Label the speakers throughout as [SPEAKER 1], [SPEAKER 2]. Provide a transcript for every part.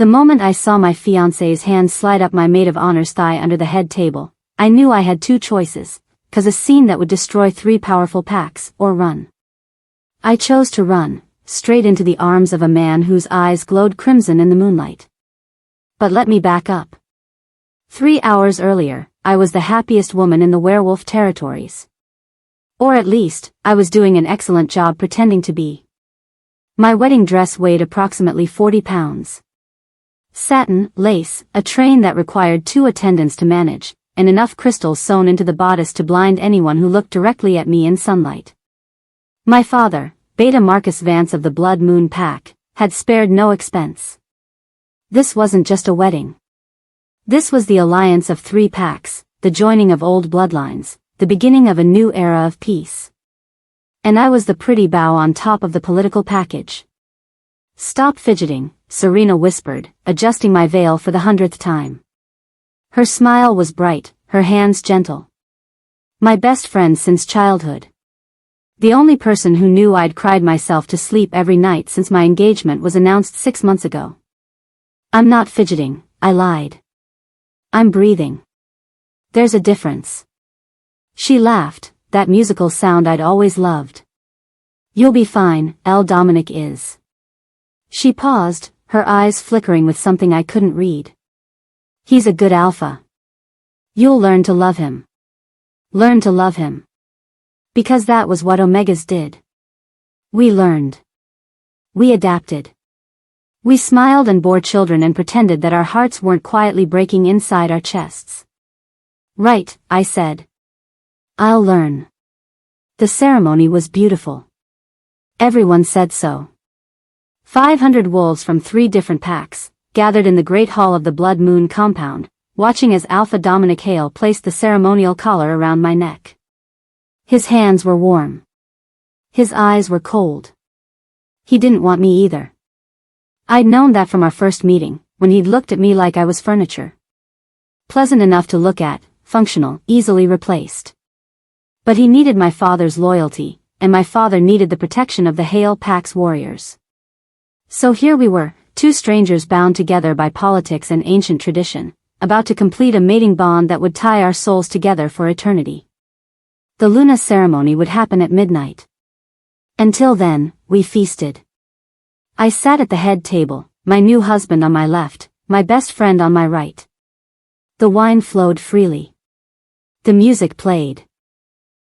[SPEAKER 1] The moment I saw my fiancé's hand slide up my maid of honor's thigh under the head table, I knew I had two choices, 'cause a scene that would destroy three powerful packs, or run. I chose to run, straight into the arms of a man whose eyes glowed crimson in the moonlight. But let me back up. 3 hours earlier, I was the happiest woman in the werewolf territories. Or at least, I was doing an excellent job pretending to be. My wedding dress weighed approximately 40 pounds. Satin, lace, a train that required 2 attendants to manage, and enough crystals sewn into the bodice to blind anyone who looked directly at me in sunlight. My father, Beta Marcus Vance of the Blood Moon Pack, had spared no expense. This wasn't just a wedding. This was the alliance of 3 packs, the joining of old bloodlines, the beginning of a new era of peace. And I was the pretty bow on top of the political package. "Stop fidgeting," Serena whispered, adjusting my veil for the 100th time. Her smile was bright, her hands gentle. My best friend since childhood. The only person who knew I'd cried myself to sleep every night since my engagement was announced 6 months ago. "I'm not fidgeting," I lied. "I'm breathing. There's a difference." She laughed, that musical sound I'd always loved. "You'll be fine, L. Dominic is." She paused, her eyes flickering with something I couldn't read. "He's a good alpha. You'll learn to love him. Learn to love him." Because that was what Omegas did. We learned. We adapted. We smiled and bore children and pretended that our hearts weren't quietly breaking inside our chests. "Right," I said. "I'll learn." The ceremony was beautiful. Everyone said so. 500 wolves from 3 different packs gathered in the Great Hall of the Blood Moon compound, watching as Alpha Dominic Hale placed the ceremonial collar around my neck. His hands were warm. His eyes were cold. He didn't want me either. I'd known that from our first meeting, when he'd looked at me like I was furniture. Pleasant enough to look at, functional, easily replaced. But he needed my father's loyalty, and my father needed the protection of the Hale Pack's warriors. So here we were, 2 strangers bound together by politics and ancient tradition, about to complete a mating bond that would tie our souls together for eternity. The Luna ceremony would happen at midnight. Until then, we feasted. I sat at the head table, my new husband on my left, my best friend on my right. The wine flowed freely. The music played.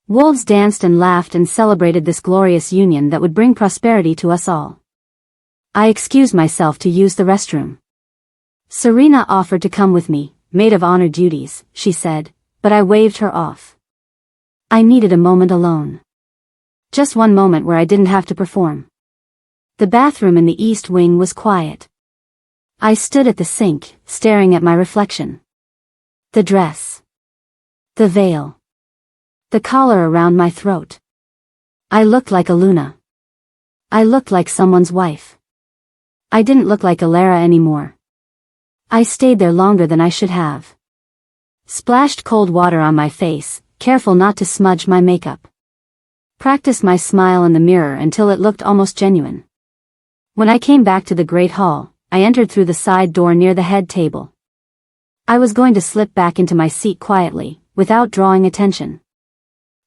[SPEAKER 1] Wolves danced and laughed and celebrated this glorious union that would bring prosperity to us all. I excused myself to use the restroom. Serena offered to come with me, maid of honor duties, she said, but I waved her off. I needed a moment alone. Just one moment where I didn't have to perform. The bathroom in the East Wing was quiet. I stood at the sink, staring at my reflection. The dress. The veil. The collar around my throat. I looked like a Luna. I looked like someone's wife. I didn't look like Alara anymore. I stayed there longer than I should have. Splashed cold water on my face, careful not to smudge my makeup. Practiced my smile in the mirror until it looked almost genuine. When I came back to the Great Hall, I entered through the side door near the head table. I was going to slip back into my seat quietly, without drawing attention.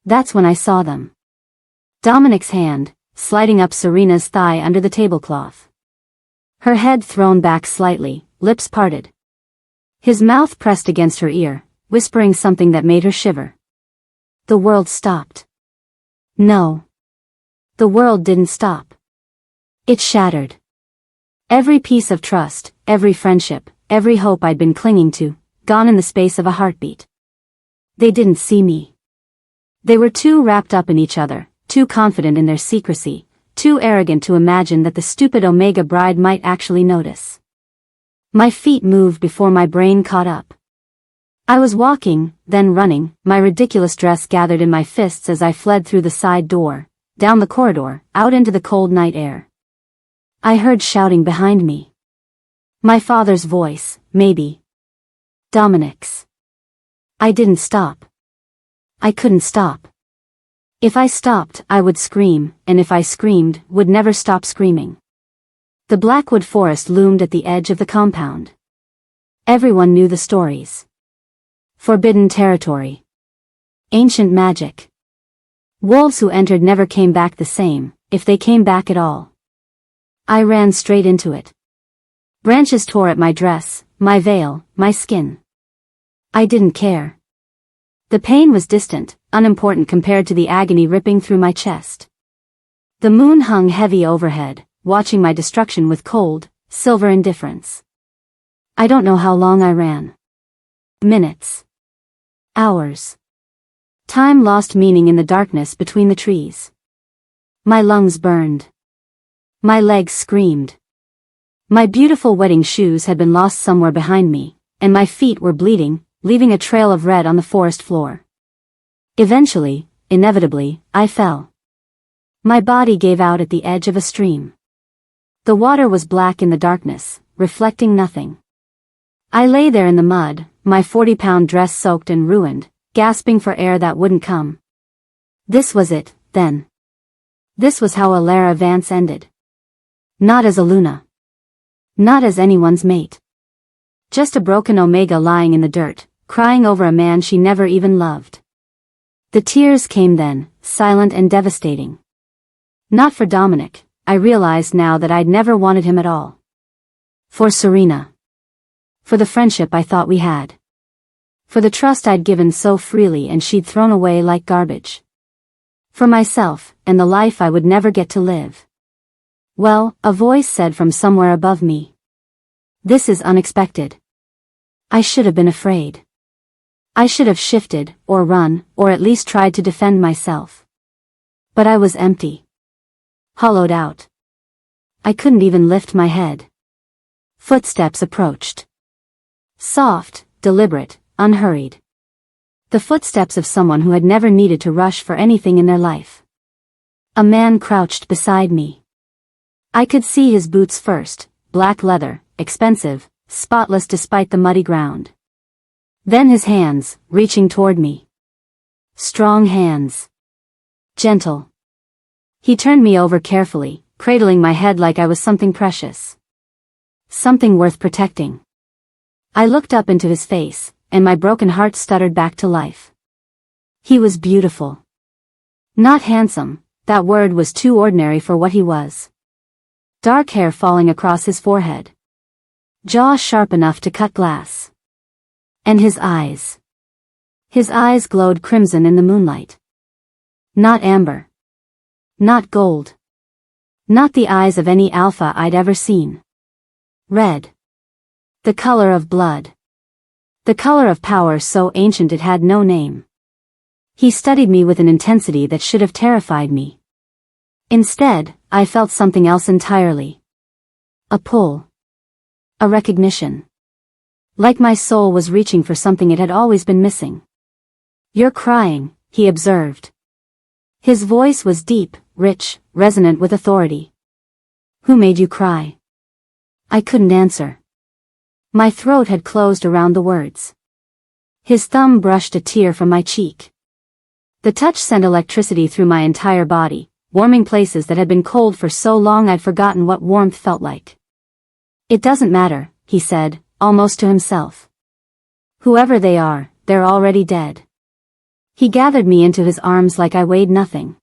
[SPEAKER 1] That's when I saw them. Dominic's hand, sliding up Serena's thigh under the tablecloth. Her head thrown back slightly, lips parted. His mouth pressed against her ear, whispering something that made her shiver. The world stopped. No. The world didn't stop. It shattered. Every piece of trust, every friendship, every hope I'd been clinging to, gone in the space of a heartbeat. They didn't see me. They were too wrapped up in each other, too confident in their secrecy, too arrogant to imagine that the stupid Omega bride might actually notice. My feet moved before my brain caught up. I was walking, then running, my ridiculous dress gathered in my fists as I fled through the side door, down the corridor, out into the cold night air. I heard shouting behind me. My father's voice, maybe. Dominic's. I didn't stop. I couldn't stop. If I stopped, I would scream, and if I screamed, would never stop screaming. The Blackwood forest loomed at the edge of the compound. Everyone knew the stories. Forbidden territory. Ancient magic. Wolves who entered never came back the same, if they came back at all. I ran straight into it. Branches tore at my dress, my veil, my skin. I didn't care. The pain was distant, unimportant compared to the agony ripping through my chest. The moon hung heavy overhead, watching my destruction with cold, silver indifference. I don't know how long I ran. Minutes. Hours. Time lost meaning in the darkness between the trees. My lungs burned. My legs screamed. My beautiful wedding shoes had been lost somewhere behind me, and my feet were bleeding, leaving a trail of red on the forest floor. Eventually, inevitably, I fell. My body gave out at the edge of a stream. The water was black in the darkness, reflecting nothing. I lay there in the mud, my 40-pound dress soaked and ruined, gasping for air that wouldn't come. This was it, then. This was how Alara Vance ended. Not as a Luna. Not as anyone's mate. Just a broken Omega lying in the dirt, crying over a man she never even loved. The tears came then, silent and devastating. Not for Dominic, I realized now that I'd never wanted him at all. For Serena. For the friendship I thought we had. For the trust I'd given so freely and she'd thrown away like garbage. For myself, and the life I would never get to live. Well, a voice said from somewhere above me. This is unexpected. I should have been afraid. I should have shifted, or run, or at least tried to defend myself. But I was empty. Hollowed out. I couldn't even lift my head. Footsteps approached. Soft, deliberate, unhurried. The footsteps of someone who had never needed to rush for anything in their life. A man crouched beside me. I could see his boots first, black leather, expensive, spotless despite the muddy ground. Then his hands, reaching toward me. Strong hands. Gentle. He turned me over carefully, cradling my head like I was something precious. Something worth protecting. I looked up into his face, and my broken heart stuttered back to life. He was beautiful. Not handsome, that word was too ordinary for what he was. Dark hair falling across his forehead. Jaw sharp enough to cut glass. And his eyes. His eyes glowed crimson in the moonlight. Not amber. Not gold. Not the eyes of any alpha I'd ever seen. Red. The color of blood. The color of power so ancient it had no name. He studied me with an intensity that should have terrified me. Instead, I felt something else entirely. A pull. A recognition. Like my soul was reaching for something it had always been missing. You're crying, he observed. His voice was deep, rich, resonant with authority. Who made you cry? I couldn't answer. My throat had closed around the words. His thumb brushed a tear from my cheek. The touch sent electricity through my entire body, warming places that had been cold for so long I'd forgotten what warmth felt like. It doesn't matter, he said, almost to himself. Whoever they are, they're already dead. He gathered me into his arms like I weighed nothing.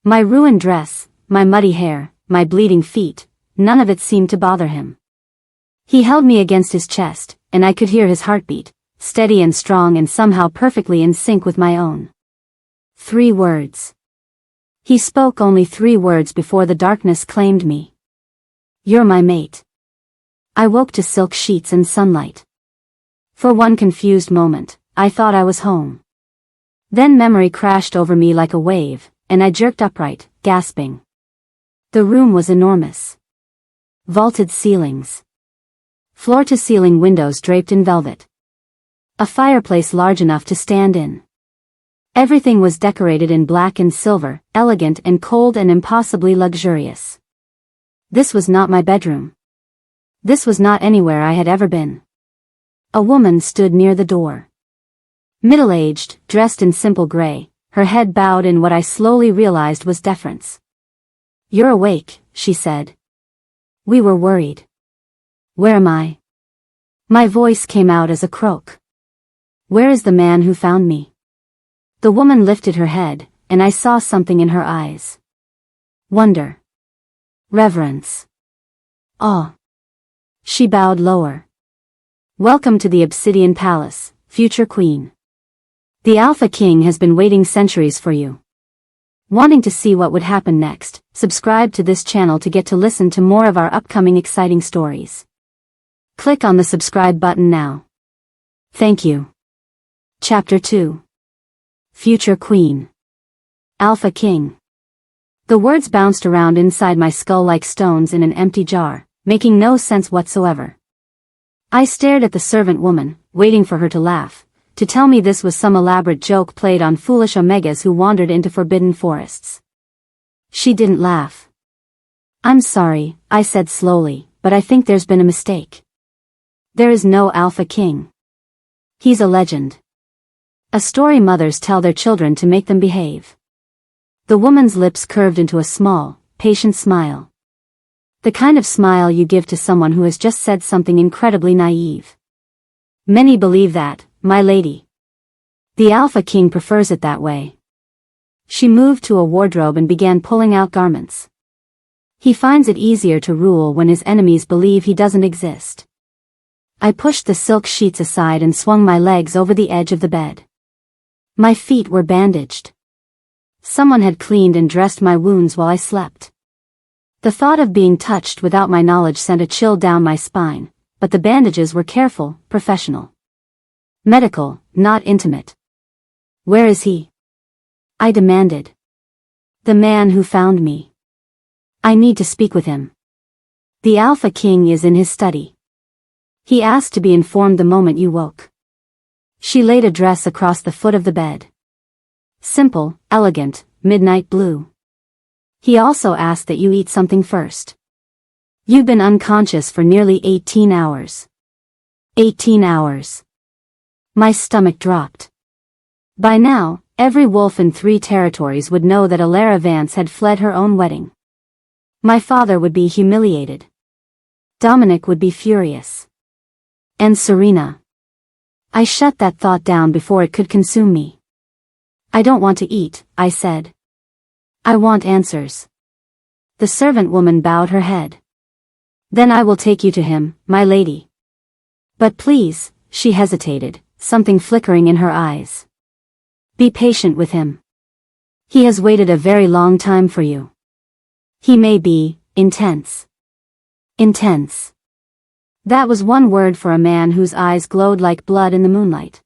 [SPEAKER 1] My ruined dress, my muddy hair, my bleeding feet, none of it seemed to bother him. He held me against his chest, and I could hear his heartbeat, steady and strong and somehow perfectly in sync with my own. 3 words. He spoke only 3 words before the darkness claimed me. You're my mate. I woke to silk sheets and sunlight. For one confused moment, I thought I was home. Then memory crashed over me like a wave, and I jerked upright, gasping. The room was enormous. Vaulted ceilings. Floor-to-ceiling windows draped in velvet. A fireplace large enough to stand in. Everything was decorated in black and silver, elegant and cold and impossibly luxurious. This was not my bedroom. This was not anywhere I had ever been. A woman stood near the door. Middle-aged, dressed in simple gray, her head bowed in what I slowly realized was deference. You're awake, she said. We were worried. Where am I? My voice came out as a croak. Where is the man who found me? The woman lifted her head, and I saw something in her eyes. Wonder. Reverence. Awe. She bowed lower. Welcome to the Obsidian Palace, future queen. The Alpha King has been waiting centuries for you. Wanting to see what would happen next, subscribe to this channel to get to listen to more of our upcoming exciting stories. Click on the subscribe button now. Thank you. Chapter 2. Future Queen. Alpha King. The words bounced around inside my skull like stones in an empty jar, making no sense whatsoever. I stared at the servant woman, waiting for her to laugh, to tell me this was some elaborate joke played on foolish omegas who wandered into forbidden forests. She didn't laugh. I'm sorry, I said slowly, but I think there's been a mistake. There is no Alpha King. He's a legend. A story mothers tell their children to make them behave. The woman's lips curved into a small, patient smile. The kind of smile you give to someone who has just said something incredibly naive. Many believe that, my lady. The Alpha King prefers it that way. She moved to a wardrobe and began pulling out garments. He finds it easier to rule when his enemies believe he doesn't exist. I pushed the silk sheets aside and swung my legs over the edge of the bed. My feet were bandaged. Someone had cleaned and dressed my wounds while I slept. The thought of being touched without my knowledge sent a chill down my spine, but the bandages were careful, professional. Medical, not intimate. Where is he? I demanded. The man who found me. I need to speak with him. The Alpha King is in his study. He asked to be informed the moment you woke. She laid a dress across the foot of the bed. Simple, elegant, midnight blue. He also asked that you eat something first. You've been unconscious for nearly 18 hours. 18 hours. My stomach dropped. By now, every wolf in 3 territories would know that Alara Vance had fled her own wedding. My father would be humiliated. Dominic would be furious. And Serena. I shut that thought down before it could consume me. I don't want to eat, I said. I want answers. The servant woman bowed her head. Then I will take you to him, my lady. But please, she hesitated, something flickering in her eyes. Be patient with him. He has waited a very long time for you. He may be intense. Intense. That was one word for a man whose eyes glowed like blood in the moonlight.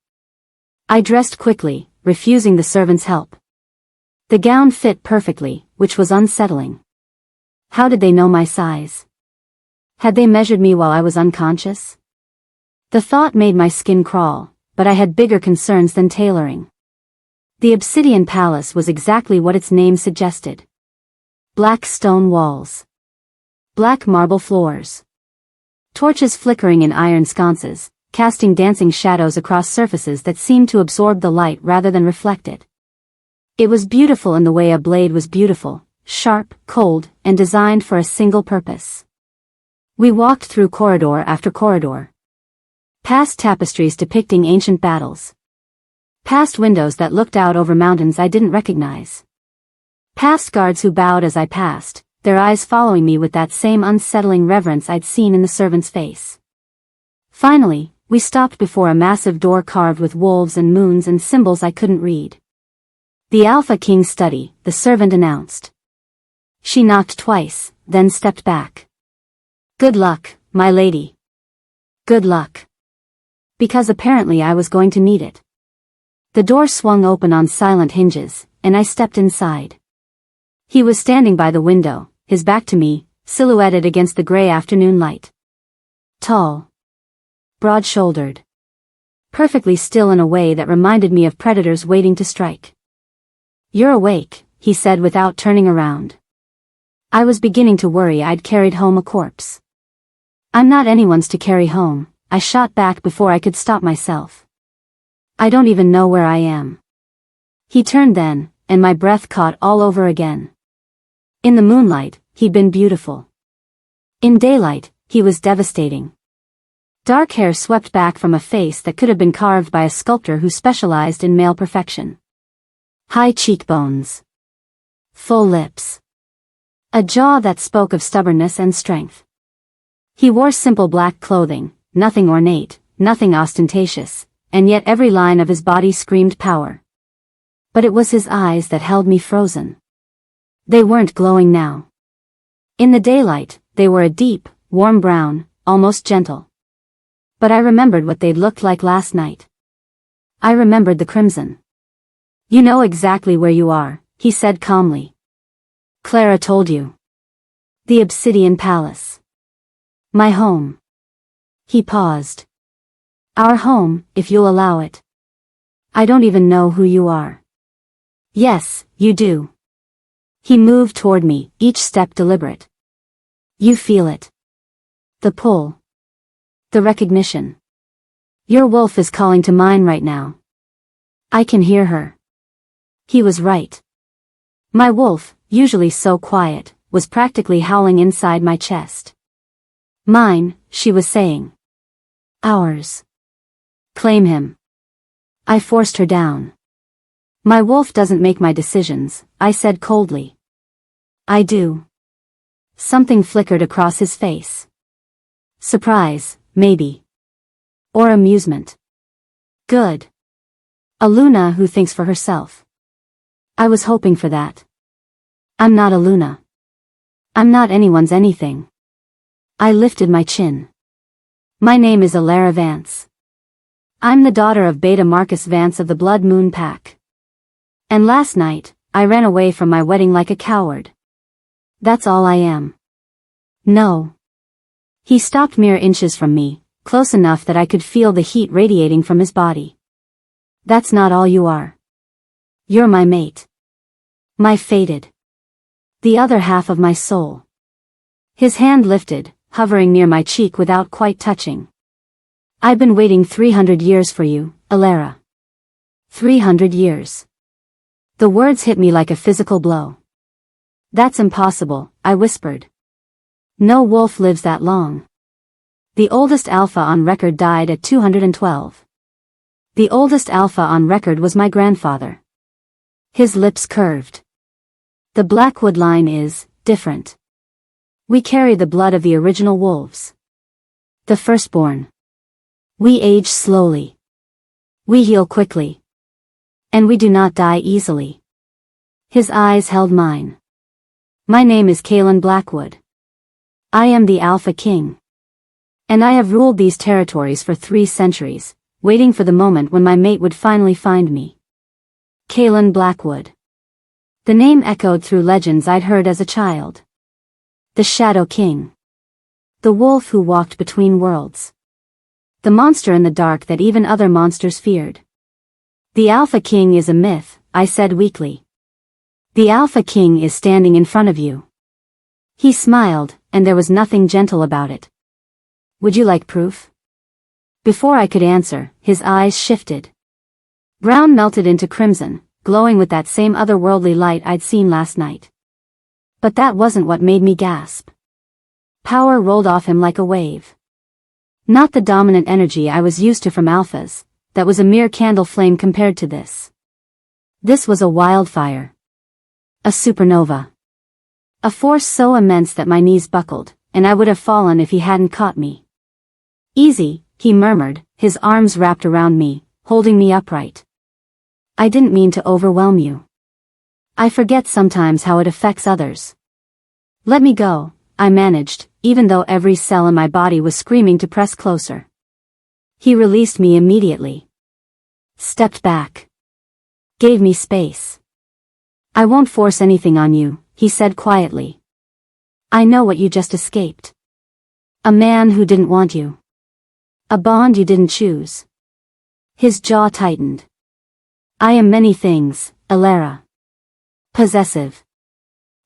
[SPEAKER 1] I dressed quickly, refusing the servant's help. The gown fit perfectly, which was unsettling. How did they know my size? Had they measured me while I was unconscious? The thought made my skin crawl, but I had bigger concerns than tailoring. The Obsidian Palace was exactly what its name suggested. Black stone walls. Black marble floors. Torches flickering in iron sconces, casting dancing shadows across surfaces that seemed to absorb the light rather than reflect it. It was beautiful in the way a blade was beautiful, sharp, cold, and designed for a single purpose. We walked through corridor after corridor. Past tapestries depicting ancient battles. Past windows that looked out over mountains I didn't recognize. Past guards who bowed as I passed, their eyes following me with that same unsettling reverence I'd seen in the servant's face. Finally, we stopped before a massive door carved with wolves and moons and symbols I couldn't read. The Alpha King's study, the servant announced. She knocked twice, then stepped back. Good luck, my lady. Good luck. Because apparently I was going to need it. The door swung open on silent hinges, and I stepped inside. He was standing by the window, his back to me, silhouetted against the gray afternoon light. Tall. Broad-shouldered. Perfectly still in a way that reminded me of predators waiting to strike. You're awake, he said without turning around. I was beginning to worry I'd carried home a corpse. I'm not anyone's to carry home, I shot back before I could stop myself. I don't even know where I am. He turned then, and my breath caught all over again. In the moonlight, he'd been beautiful. In daylight, he was devastating. Dark hair swept back from a face that could have been carved by a sculptor who specialized in male perfection. High cheekbones. Full lips. A jaw that spoke of stubbornness and strength. He wore simple black clothing, nothing ornate, nothing ostentatious, and yet every line of his body screamed power. But it was his eyes that held me frozen. They weren't glowing now. In the daylight, they were a deep, warm brown, almost gentle. But I remembered what they'd looked like last night. I remembered the crimson. "You know exactly where you are," he said calmly. "Clara told you. The Obsidian Palace. My home." He paused. "Our home, if you'll allow it. I don't even know who you are." "Yes, you do." He moved toward me, each step deliberate. "You feel it. The pull. The recognition. Your wolf is calling to mine right now. I can hear her." He was right. My wolf, usually so quiet, was practically howling inside my chest. "Mine," she was saying. "Ours. Claim him." I forced her down. "My wolf doesn't make my decisions," I said coldly. "I do." Something flickered across his face. Surprise, maybe. Or amusement. Good. A Luna who thinks for herself. I was hoping for that. I'm not a Luna. I'm not anyone's anything. I lifted my chin. My name is Alara Vance. I'm the daughter of Beta Marcus Vance of the Blood Moon Pack. And last night, I ran away from my wedding like a coward. That's all I am. No. He stopped mere inches from me, close enough that I could feel the heat radiating from his body. That's not all you are. You're my mate. My fated. The other half of my soul. His hand lifted, hovering near my cheek without quite touching. "I've been waiting 300 years for you, Alara. 300 years. The words hit me like a physical blow. "That's impossible," I whispered. "No wolf lives that long. The oldest alpha on record died at 212. The oldest alpha on record was my grandfather." His lips curved. "The Blackwood line is different. We carry the blood of the original wolves. The firstborn. We age slowly. We heal quickly. And we do not die easily." His eyes held mine. "My name is Kalen Blackwood. I am the Alpha King. And I have ruled these territories for 3 centuries, waiting for the moment when my mate would finally find me." Kalen Blackwood. The name echoed through legends I'd heard as a child. The Shadow King. The wolf who walked between worlds. The monster in the dark that even other monsters feared. "The Alpha King is a myth," I said weakly. "The Alpha King is standing in front of you." He smiled, and there was nothing gentle about it. "Would you like proof?" Before I could answer, his eyes shifted. Brown melted into crimson, glowing with that same otherworldly light I'd seen last night. But that wasn't what made me gasp. Power rolled off him like a wave. Not the dominant energy I was used to from alphas, that was a mere candle flame compared to this. This was a wildfire. A supernova. A force so immense that my knees buckled, and I would have fallen if he hadn't caught me. "Easy," he murmured, his arms wrapped around me, holding me upright. "I didn't mean to overwhelm you. I forget sometimes how it affects others." "Let me go," I managed, even though every cell in my body was screaming to press closer. He released me immediately. Stepped back. Gave me space. "I won't force anything on you," he said quietly. "I know what you just escaped. A man who didn't want you. A bond you didn't choose." His jaw tightened. "I am many things, Alara. Possessive.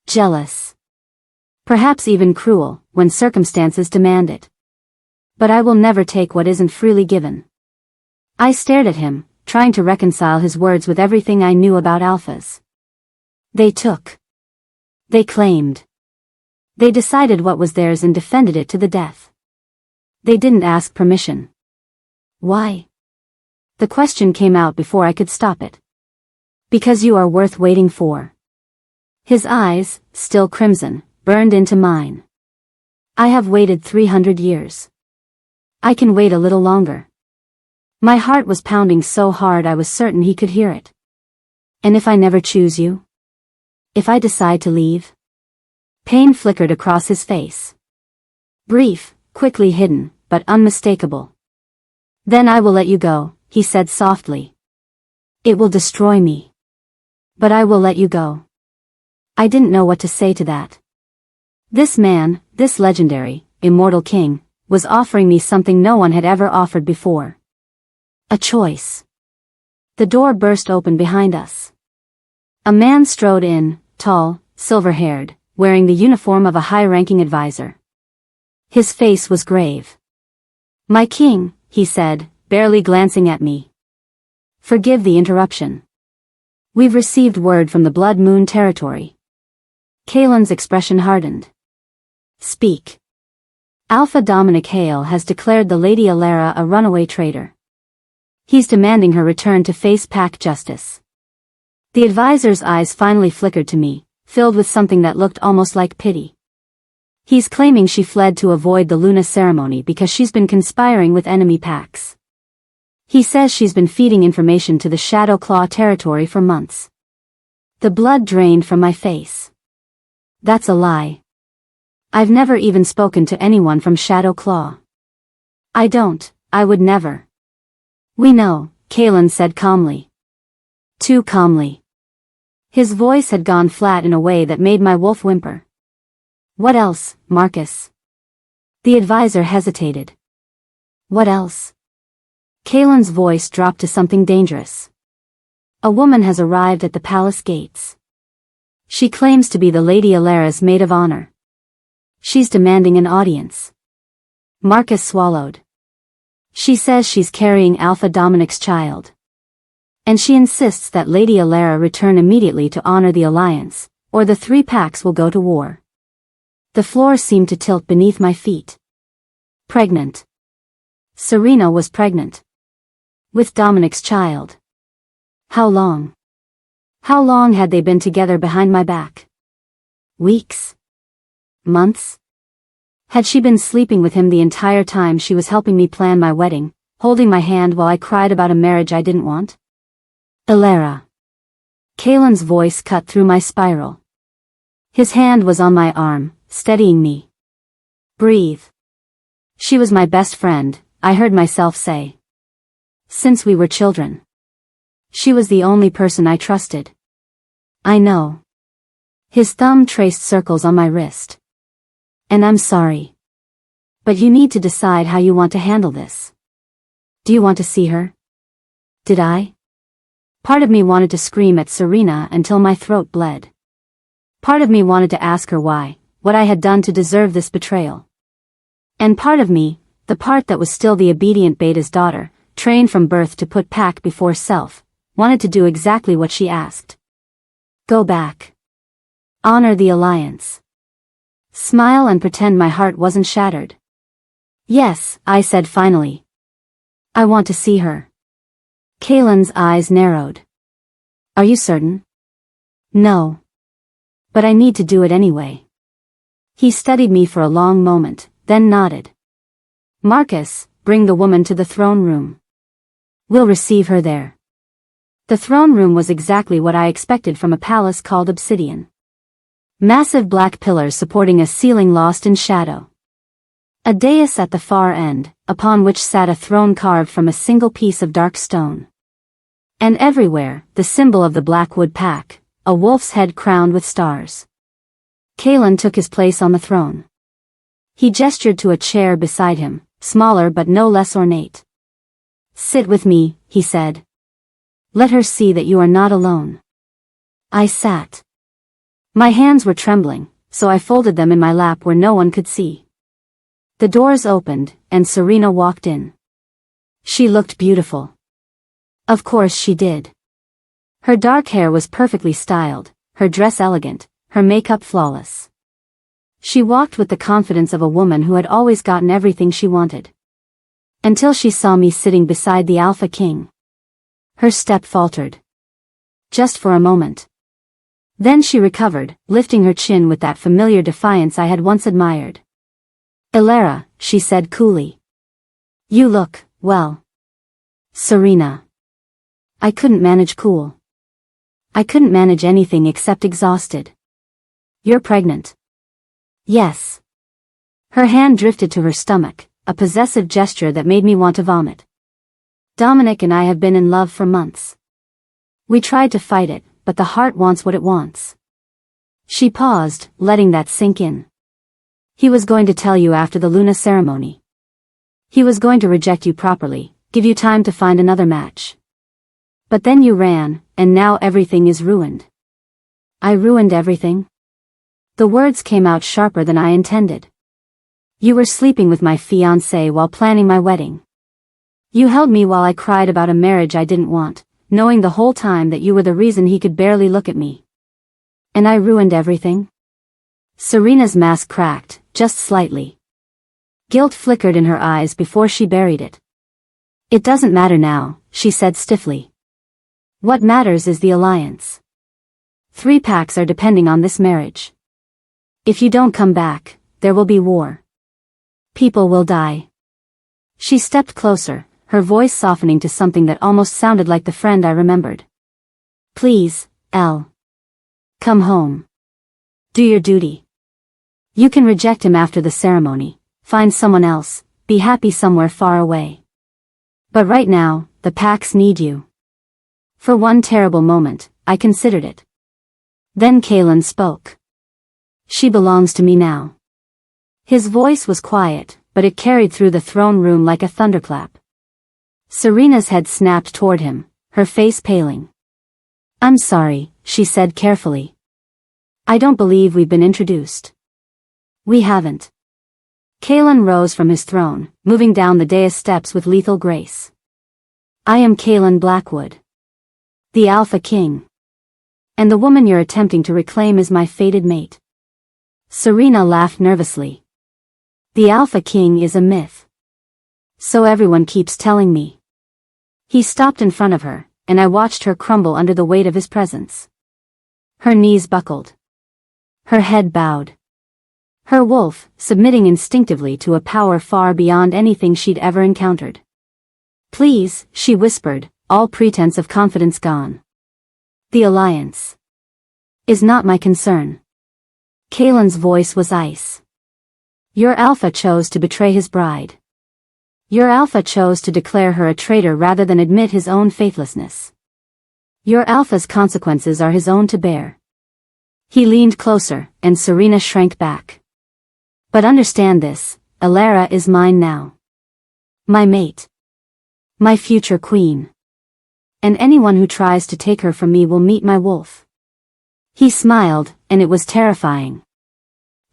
[SPEAKER 1] Jealous. Perhaps even cruel, when circumstances demand it. But I will never take what isn't freely given." I stared at him, trying to reconcile his words with everything I knew about alphas. They took. They claimed. They decided what was theirs and defended it to the death. They didn't ask permission. Why? The question came out before I could stop it. Because you are worth waiting for. His eyes, still crimson, burned into mine. I have waited 300 years. I can wait a little longer. My heart was pounding so hard I was certain he could hear it. And if I never choose you? If I decide to leave? Pain flickered across his face. Brief, quickly hidden, but unmistakable. Then I will let you go, he said softly. It will destroy me. But I will let you go. I didn't know what to say to that. This man, this legendary, immortal king, was offering me something no one had ever offered before. A choice. The door burst open behind us. A man strode in, tall, silver-haired, wearing the uniform of a high-ranking advisor. His face was grave. My king, he said, barely glancing at me. Forgive the interruption. We've received word from the Blood Moon territory. Kaelin's expression hardened. Speak. Alpha Dominic Hale has declared the Lady Alara a runaway traitor. He's demanding her return to face pack justice. The advisor's eyes finally flickered to me, filled with something that looked almost like pity. He's claiming she fled to avoid the Luna ceremony because she's been conspiring with enemy packs. He says she's been feeding information to the Shadow Claw territory for months. The blood drained from my face. That's a lie. I've never even spoken to anyone from Shadow Claw. I would never. We know, Kaelin said calmly. Too calmly. His voice had gone flat in a way that made my wolf whimper. What else, Marcus? The advisor hesitated. What else? Kaelin's voice dropped to something dangerous. A woman has arrived at the palace gates. She claims to be the Lady Alara's maid of honor. She's demanding an audience. Marcus swallowed. She says she's carrying Alpha Dominic's child. And she insists that Lady Alara return immediately to honor the alliance, or the three packs will go to war. The floor seemed to tilt beneath my feet. Pregnant. Serena was pregnant. With Dominic's child. How long? How long had they been together behind my back? Weeks? Months? Had she been sleeping with him the entire time she was helping me plan my wedding, holding my hand while I cried about a marriage I didn't want? Alara. Kaelin's voice cut through my spiral. His hand was on my arm, steadying me. Breathe. She was my best friend, I heard myself say. Since we were children. She was the only person I trusted. I know. His thumb traced circles on my wrist. And I'm sorry. But you need to decide how you want to handle this. Do you want to see her? Did I? Part of me wanted to scream at Serena until my throat bled. Part of me wanted to ask her why, what I had done to deserve this betrayal. And part of me, the part that was still the obedient Beta's daughter, trained from birth to put pack before self, wanted to do exactly what she asked. Go back. Honor the alliance. Smile and pretend my heart wasn't shattered. Yes, I said finally. I want to see her. Kaelin's eyes narrowed. Are you certain? No. But I need to do it anyway. He studied me for a long moment, then nodded. Marcus, bring the woman to the throne room. We'll receive her there. The throne room was exactly what I expected from a palace called Obsidian. Massive black pillars supporting a ceiling lost in shadow. A dais at the far end, upon which sat a throne carved from a single piece of dark stone. And everywhere, the symbol of the Blackwood Pack, a wolf's head crowned with stars. Kaelin took his place on the throne. He gestured to a chair beside him, smaller but no less ornate. Sit with me, he said. Let her see that you are not alone. I sat. My hands were trembling, so I folded them in my lap where no one could see. The doors opened, and Serena walked in. She looked beautiful. Of course she did. Her dark hair was perfectly styled, her dress elegant, her makeup flawless. She walked with the confidence of a woman who had always gotten everything she wanted. Until she saw me sitting beside the Alpha King. Her step faltered. Just for a moment. Then she recovered, lifting her chin with that familiar defiance I had once admired. "Elara," she said coolly. "You look, well, Serena." I couldn't manage cool. I couldn't manage anything except exhausted. "You're pregnant." "Yes." Her hand drifted to her stomach, a possessive gesture that made me want to vomit. "Dominic and I have been in love for months. We tried to fight it, but the heart wants what it wants." She paused, letting that sink in. "He was going to tell you after the Luna ceremony. He was going to reject you properly, give you time to find another match. But then you ran, and now everything is ruined." "I ruined everything?" The words came out sharper than I intended. "You were sleeping with my fiancé while planning my wedding. You held me while I cried about a marriage I didn't want, knowing the whole time that you were the reason he could barely look at me. And I ruined everything?" Serena's mask cracked, just slightly. Guilt flickered in her eyes before she buried it. "It doesn't matter now," she said stiffly. "What matters is the alliance. 3 packs are depending on this marriage. If you don't come back, there will be war. People will die." She stepped closer, her voice softening to something that almost sounded like the friend I remembered. "Please, Elle. Come home. Do your duty. You can reject him after the ceremony, find someone else, be happy somewhere far away. But right now, the packs need you." For one terrible moment, I considered it. Then Kaelin spoke. "She belongs to me now." His voice was quiet, but it carried through the throne room like a thunderclap. Serena's head snapped toward him, her face paling. "I'm sorry," she said carefully. "I don't believe we've been introduced." "We haven't." Kaelin rose from his throne, moving down the dais steps with lethal grace. "I am Kaelin Blackwood. The Alpha King. And the woman you're attempting to reclaim is my fated mate." Serena laughed nervously. "The Alpha King is a myth. So everyone keeps telling me." He stopped in front of her, and I watched her crumble under the weight of his presence. Her knees buckled. Her head bowed. Her wolf, submitting instinctively to a power far beyond anything she'd ever encountered. "Please," she whispered, all pretense of confidence gone. "The alliance is not my concern." Kaelin's voice was ice. "Your Alpha chose to betray his bride. Your Alpha chose to declare her a traitor rather than admit his own faithlessness. Your Alpha's consequences are his own to bear." He leaned closer, and Serena shrank back. "But understand this, Elara is mine now. My mate. My future queen. And anyone who tries to take her from me will meet my wolf." He smiled, and it was terrifying.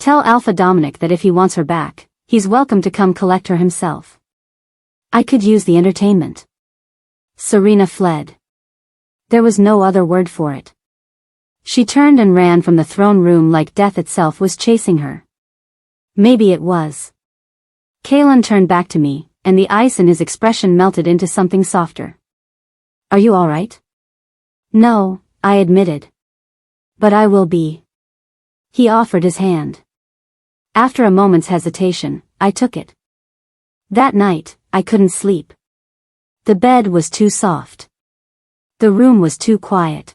[SPEAKER 1] "Tell Alpha Dominic that if he wants her back, he's welcome to come collect her himself. I could use the entertainment." Serena fled. There was no other word for it. She turned and ran from the throne room like death itself was chasing her. Maybe it was. Kaelin turned back to me, and the ice in his expression melted into something softer. "Are you all right?" "No," I admitted. "But I will be." He offered his hand. After a moment's hesitation, I took it. That night, I couldn't sleep. The bed was too soft. The room was too quiet.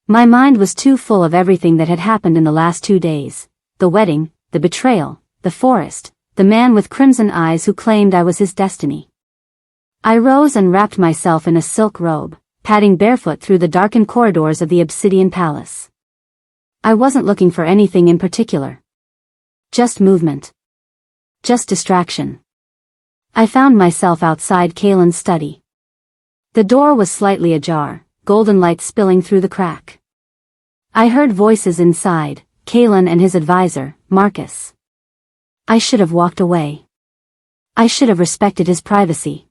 [SPEAKER 1] My mind was too full of everything that had happened in the last 2 days. The wedding, the betrayal, the forest, the man with crimson eyes who claimed I was his destiny. I rose and wrapped myself in a silk robe, padding barefoot through the darkened corridors of the Obsidian Palace. I wasn't looking for anything in particular. Just movement. Just distraction. I found myself outside Kaelin's study. The door was slightly ajar, golden light spilling through the crack. I heard voices inside, Kaelin and his advisor, Marcus. I should have walked away. I should have respected his privacy.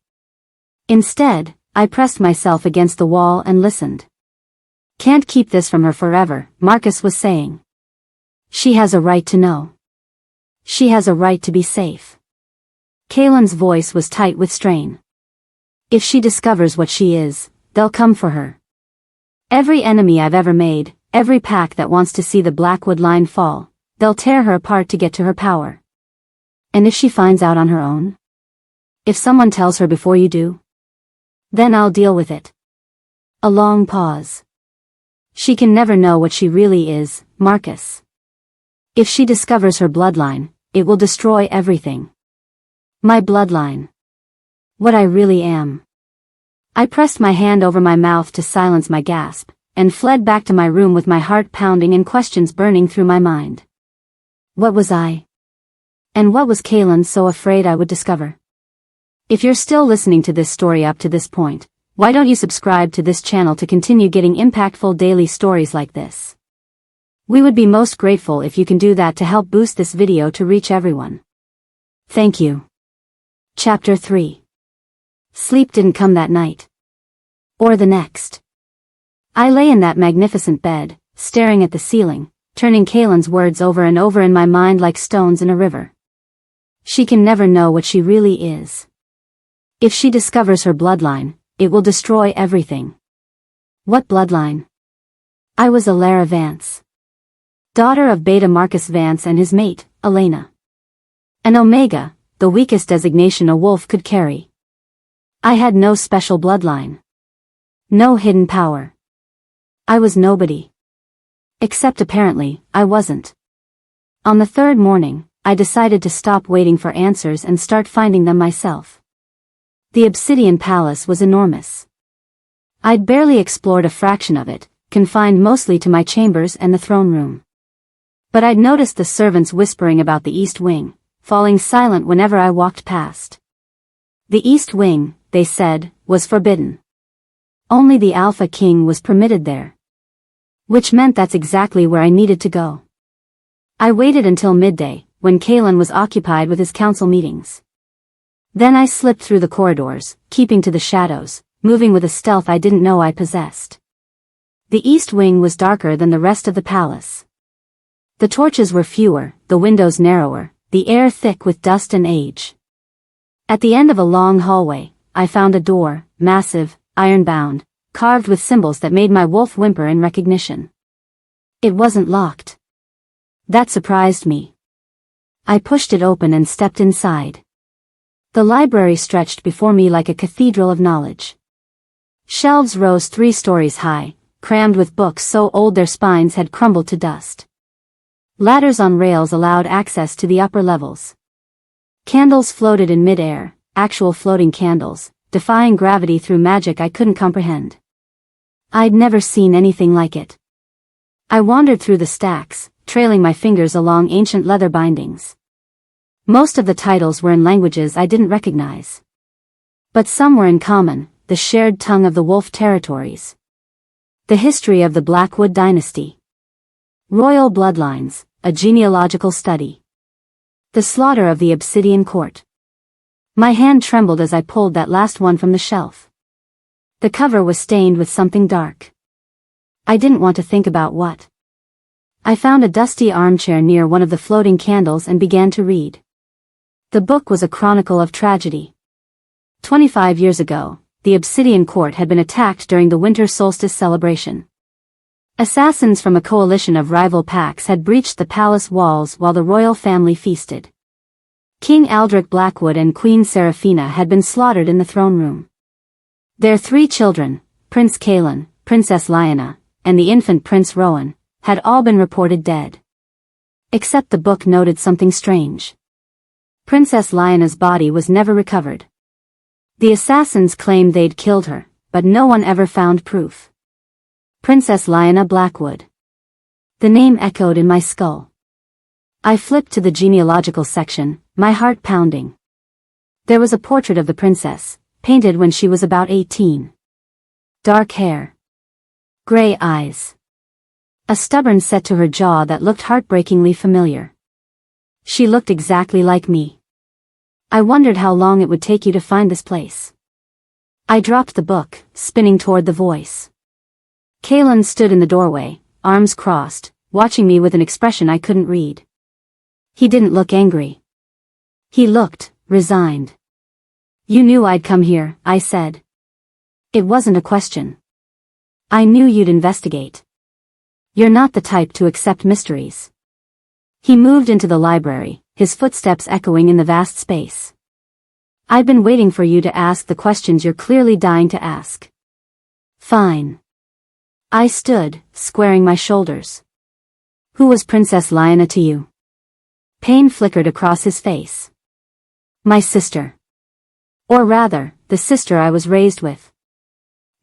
[SPEAKER 1] Instead, I pressed myself against the wall and listened. "Can't keep this from her forever," Marcus was saying. "She has a right to know." She has a right to be safe. Kaylin's voice was tight with strain. If she discovers what she is, they'll come for her. Every enemy I've ever made, every pack that wants to see the Blackwood line fall, they'll tear her apart to get to her power. And if she finds out on her own? If someone tells her before you do? Then I'll deal with it. A long pause. She can never know what she really is, Marcus. If she discovers her bloodline, it will destroy everything. My bloodline. What I really am. I pressed my hand over my mouth to silence my gasp, and fled back to my room with my heart pounding and questions burning through my mind. What was I? And what was Kaylin so afraid I would discover? If you're still listening to this story up to this point, why don't you subscribe to this channel to continue getting impactful daily stories like this? We would be most grateful if you can do that to help boost this video to reach everyone. Thank you. Chapter 3. Sleep didn't come that night. Or the next. I lay in that magnificent bed, staring at the ceiling, turning Kaylin's words over and over in my mind like stones in a river. She can never know what she really is. If she discovers her bloodline, it will destroy everything. What bloodline? I was Alara Vance. Daughter of Beta Marcus Vance and his mate, Elena. An Omega, the weakest designation a wolf could carry. I had no special bloodline. No hidden power. I was nobody. Except apparently, I wasn't. On the third morning, I decided to stop waiting for answers and start finding them myself. The Obsidian Palace was enormous. I'd barely explored a fraction of it, confined mostly to my chambers and the throne room. But I'd noticed the servants whispering about the East Wing, falling silent whenever I walked past. The East Wing, they said, was forbidden. Only the Alpha King was permitted there. Which meant that's exactly where I needed to go. I waited until midday, when Kaylin was occupied with his council meetings. Then I slipped through the corridors, keeping to the shadows, moving with a stealth I didn't know I possessed. The East Wing was darker than the rest of the palace. The torches were fewer, the windows narrower, the air thick with dust and age. At the end of a long hallway, I found a door, massive, iron-bound, carved with symbols that made my wolf whimper in recognition. It wasn't locked. That surprised me. I pushed it open and stepped inside. The library stretched before me like a cathedral of knowledge. Shelves rose 3 stories high, crammed with books so old their spines had crumbled to dust. Ladders on rails allowed access to the upper levels. Candles floated in mid-air, actual floating candles, defying gravity through magic I couldn't comprehend. I'd never seen anything like it. I wandered through the stacks, trailing my fingers along ancient leather bindings. Most of the titles were in languages I didn't recognize. But some were in common, the shared tongue of the wolf territories. The history of the Blackwood dynasty. Royal bloodlines, a genealogical study. The slaughter of the Obsidian Court. My hand trembled as I pulled that last one from the shelf. The cover was stained with something dark. I didn't want to think about what. I found a dusty armchair near one of the floating candles and began to read. The book was a chronicle of tragedy. 25 years ago, the Obsidian Court had been attacked during the winter solstice celebration. Assassins from a coalition of rival packs had breached the palace walls while the royal family feasted. King Aldrich Blackwood and Queen Seraphina had been slaughtered in the throne room. Their 3 children, Prince Kaylin, Princess Lyanna, and the infant Prince Rowan, had all been reported dead. Except the book noted something strange. Princess Lyanna's body was never recovered. The assassins claimed they'd killed her, but no one ever found proof. Princess Lyanna Blackwood. The name echoed in my skull. I flipped to the genealogical section, my heart pounding. There was a portrait of the princess, painted when she was about 18. Dark hair. Gray eyes. A stubborn set to her jaw that looked heartbreakingly familiar. She looked exactly like me. I wondered how long it would take you to find this place. I dropped the book, spinning toward the voice. Kaylin stood in the doorway, arms crossed, watching me with an expression I couldn't read. He didn't look angry. He looked resigned. You knew I'd come here, I said. It wasn't a question. I knew you'd investigate. You're not the type to accept mysteries. He moved into the library, his footsteps echoing in the vast space. I've been waiting for you to ask the questions you're clearly dying to ask. Fine. I stood, squaring my shoulders. Who was Princess Lyanna to you? Pain flickered across his face. My sister. Or rather, the sister I was raised with.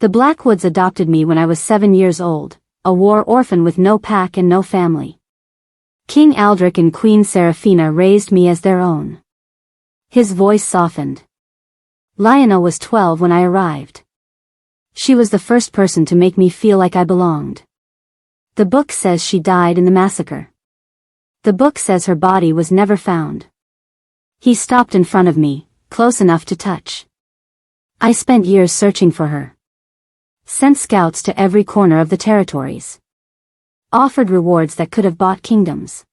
[SPEAKER 1] The Blackwoods adopted me when I was 7 years old, a war orphan with no pack and no family. King Aldrich and Queen Seraphina raised me as their own. His voice softened. Lyanna was 12 when I arrived. She was the first person to make me feel like I belonged. The book says she died in the massacre. The book says her body was never found. He stopped in front of me, close enough to touch. I spent years searching for her. Sent scouts to every corner of the territories. Offered rewards that could have bought kingdoms.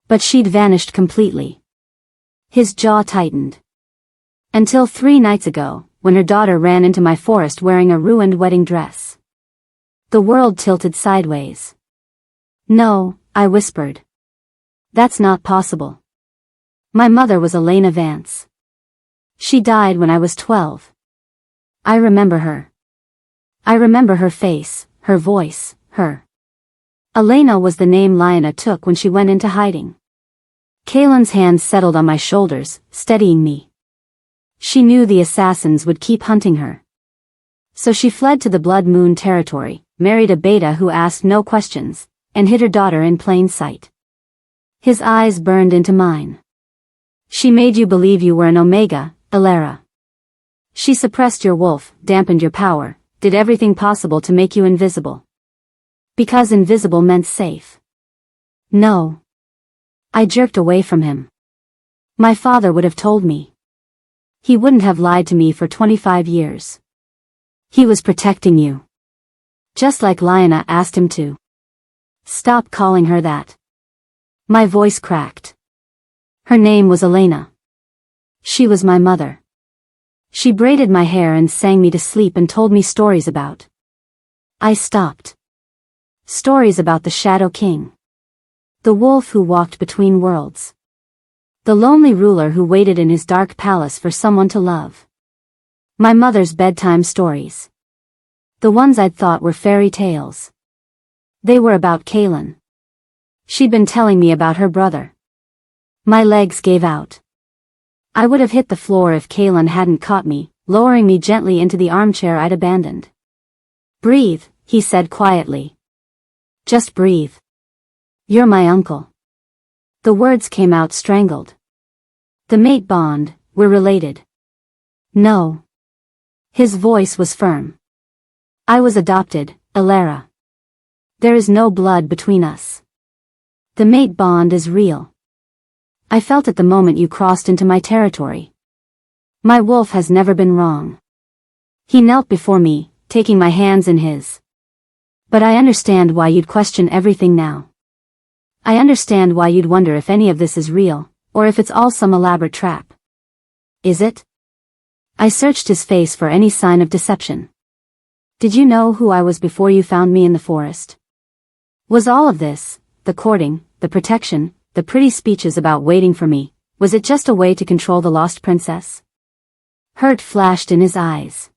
[SPEAKER 1] But she'd vanished completely. His jaw tightened. Until 3 nights ago, when her daughter ran into my forest wearing a ruined wedding dress. The world tilted sideways. No, I whispered. That's not possible. My mother was Elena Vance. She died when I was 12. I remember her. I remember her face, her voice, her. Elena was the name Lyanna took when she went into hiding. Kaelin's hands settled on my shoulders, steadying me. She knew the assassins would keep hunting her. So she fled to the Blood Moon territory, married a beta who asked no questions, and hid her daughter in plain sight. His eyes burned into mine. She made you believe you were an Omega, Elara. She suppressed your wolf, dampened your power, did everything possible to make you invisible. Because invisible meant safe. No. I jerked away from him. My father would have told me. He wouldn't have lied to me for 25 years. He was protecting you. Just like Lyanna asked him to. Stop calling her that. My voice cracked. Her name was Elena. She was my mother. She braided my hair and sang me to sleep and told me stories about. I stopped. Stories about the Shadow King. The wolf who walked between worlds. The lonely ruler who waited in his dark palace for someone to love. My mother's bedtime stories. The ones I'd thought were fairy tales. They were about Kaelin. She'd been telling me about her brother. My legs gave out. I would have hit the floor if Kaelin hadn't caught me, lowering me gently into the armchair I'd abandoned. Breathe, he said quietly. Just breathe. You're my uncle. The words came out strangled. The mate bond, we're related. No. His voice was firm. I was adopted, Elara. There is no blood between us. The mate bond is real. I felt it the moment you crossed into my territory. My wolf has never been wrong. He knelt before me, taking my hands in his. But I understand why you'd question everything now. I understand why you'd wonder if any of this is real, or if it's all some elaborate trap. Is it? I searched his face for any sign of deception. Did you know who I was before you found me in the forest? Was all of this, the courting, the protection, the pretty speeches about waiting for me, was it just a way to control the lost princess? Hurt flashed in his eyes.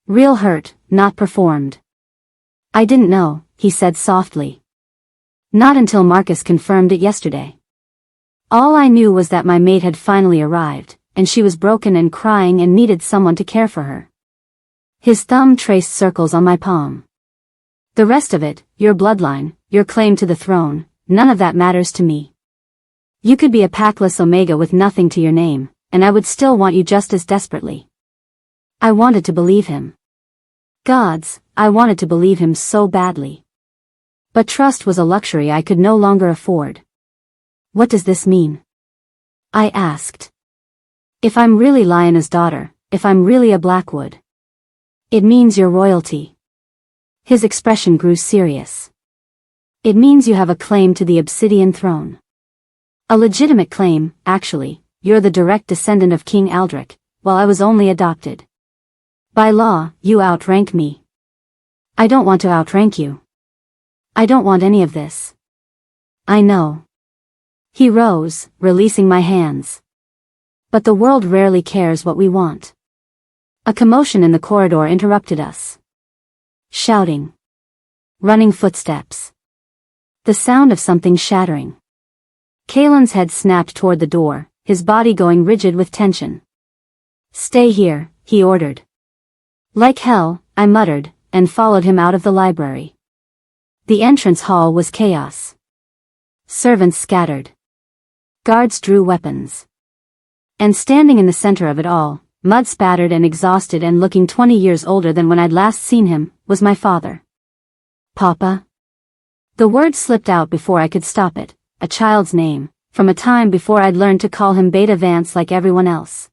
[SPEAKER 1] Real hurt, not performed. I didn't know, he said softly. Not until Marcus confirmed it yesterday. All I knew was that my mate had finally arrived, and she was broken and crying and needed someone to care for her. His thumb traced circles on my palm. The rest of it, your bloodline, your claim to the throne, none of that matters to me. You could be a packless Omega with nothing to your name, and I would still want you just as desperately. I wanted to believe him. Gods, I wanted to believe him so badly. But trust was a luxury I could no longer afford. What does this mean? I asked. If I'm really Lyanna's daughter, if I'm really a Blackwood. It means you're royalty. His expression grew serious. It means you have a claim to the Obsidian throne. A legitimate claim, actually. You're the direct descendant of King Aldrich, while I was only adopted. By law, you outrank me. I don't want to outrank you. I don't want any of this. I know. He rose, releasing my hands. But the world rarely cares what we want. A commotion in the corridor interrupted us. Shouting. Running footsteps. The sound of something shattering. Kalen's head snapped toward the door, his body going rigid with tension. Stay here, he ordered. Like hell, I muttered, and followed him out of the library. The entrance hall was chaos. Servants scattered. Guards drew weapons. And standing in the center of it all, mud-spattered and exhausted and looking 20 years older than when I'd last seen him, was my father. Papa? The word slipped out before I could stop it, a child's name, from a time before I'd learned to call him Beta Vance like everyone else.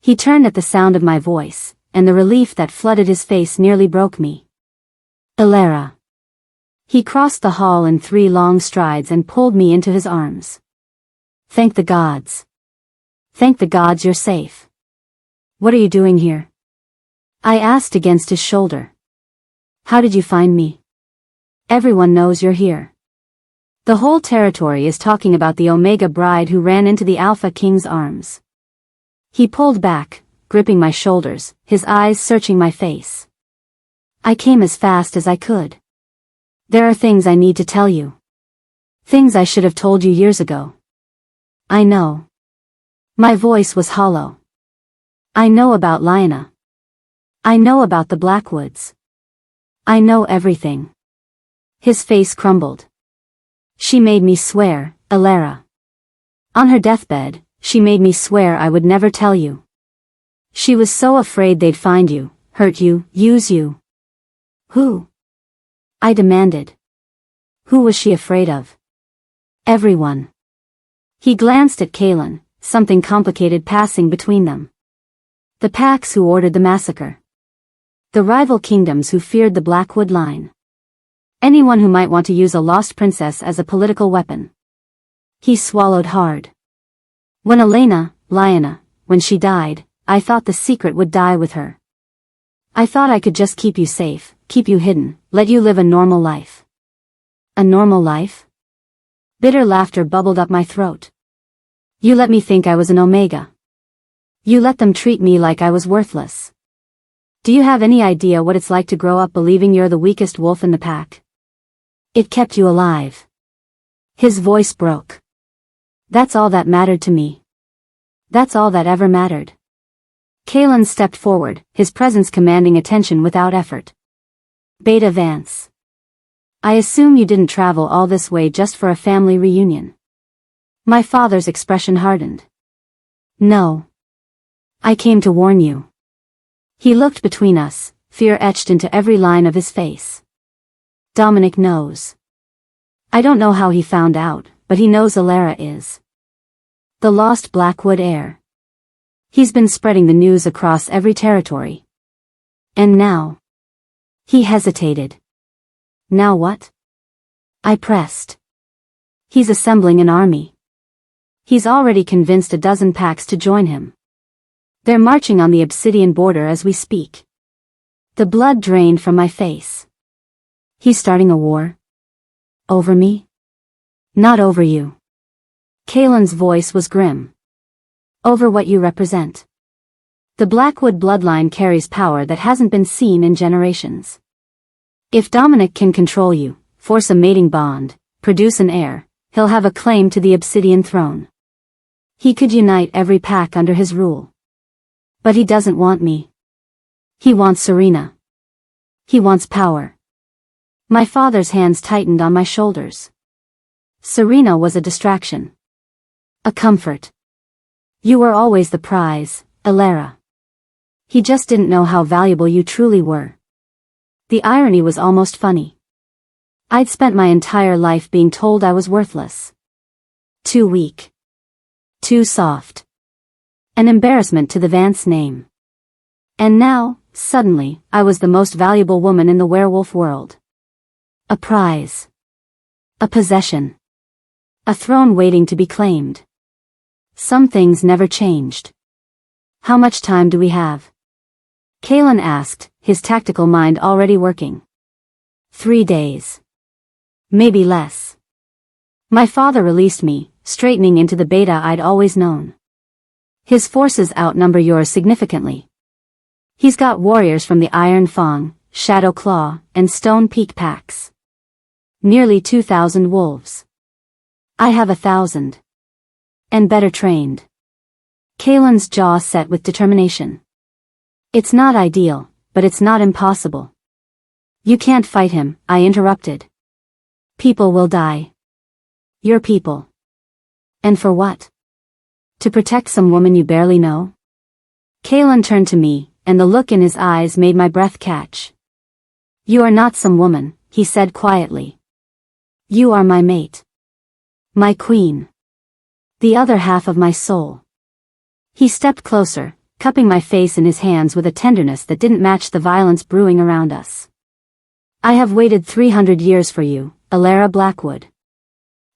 [SPEAKER 1] He turned at the sound of my voice, and the relief that flooded his face nearly broke me. Elara. He crossed the hall in 3 long strides and pulled me into his arms. Thank the gods. Thank the gods you're safe. What are you doing here? I asked against his shoulder. How did you find me? Everyone knows you're here. The whole territory is talking about the Omega bride who ran into the Alpha King's arms. He pulled back, gripping my shoulders, his eyes searching my face. I came as fast as I could. There are things I need to tell you. Things I should have told you years ago. I know. My voice was hollow. I know about Lyanna. I know about the Blackwoods. I know everything. His face crumbled. She made me swear, Elara. On her deathbed, she made me swear I would never tell you. She was so afraid they'd find you, hurt you, use you. Who? I demanded. Who was she afraid of? Everyone. He glanced at Kalen, something complicated passing between them. The Packs who ordered the massacre. The rival kingdoms who feared the Blackwood line. Anyone who might want to use a lost princess as a political weapon. He swallowed hard. When Lyanna, when she died, I thought the secret would die with her. I thought I could just keep you safe, keep you hidden, let you live a normal life. A normal life? Bitter laughter bubbled up my throat. You let me think I was an Omega. You let them treat me like I was worthless. Do you have any idea what it's like to grow up believing you're the weakest wolf in the pack? It kept you alive. His voice broke. That's all that mattered to me. That's all that ever mattered. Kalen stepped forward, his presence commanding attention without effort. Beta Vance. I assume you didn't travel all this way just for a family reunion. My father's expression hardened. No. I came to warn you. He looked between us, fear etched into every line of his face. Dominic knows. I don't know how he found out, but he knows Elara is the lost Blackwood heir. He's been spreading the news across every territory. And now. He hesitated. Now what? I pressed. He's assembling an army. He's already convinced a dozen packs to join him. They're marching on the Obsidian border as we speak. The blood drained from my face. He's starting a war? Over me? Not over you. Kalen's voice was grim. Over what you represent. The Blackwood bloodline carries power that hasn't been seen in generations. If Dominic can control you, force a mating bond, produce an heir, he'll have a claim to the Obsidian throne. He could unite every pack under his rule. But he doesn't want me. He wants Serena. He wants power. My father's hands tightened on my shoulders. Serena was a distraction. A comfort. You were always the prize, Elara. He just didn't know how valuable you truly were. The irony was almost funny. I'd spent my entire life being told I was worthless. Too weak. Too soft. An embarrassment to the Vance name. And now, suddenly, I was the most valuable woman in the werewolf world. A prize. A possession. A throne waiting to be claimed. Some things never changed. How much time do we have? Kalen asked, his tactical mind already working. 3 days. Maybe less. My father released me, straightening into the beta I'd always known. His forces outnumber yours significantly. He's got warriors from the Iron Fang, Shadow Claw, and Stone Peak packs. Nearly 2,000 wolves. I have 1,000. And better trained. Kalen's jaw set with determination. It's not ideal, but it's not impossible. You can't fight him, I interrupted. People will die. Your people. And for what? To protect some woman you barely know? Kalen turned to me, and the look in his eyes made my breath catch. You are not some woman, he said quietly. You are my mate. My queen. The other half of my soul. He stepped closer, cupping my face in his hands with a tenderness that didn't match the violence brewing around us. I have waited 300 years for you, Alara Blackwood.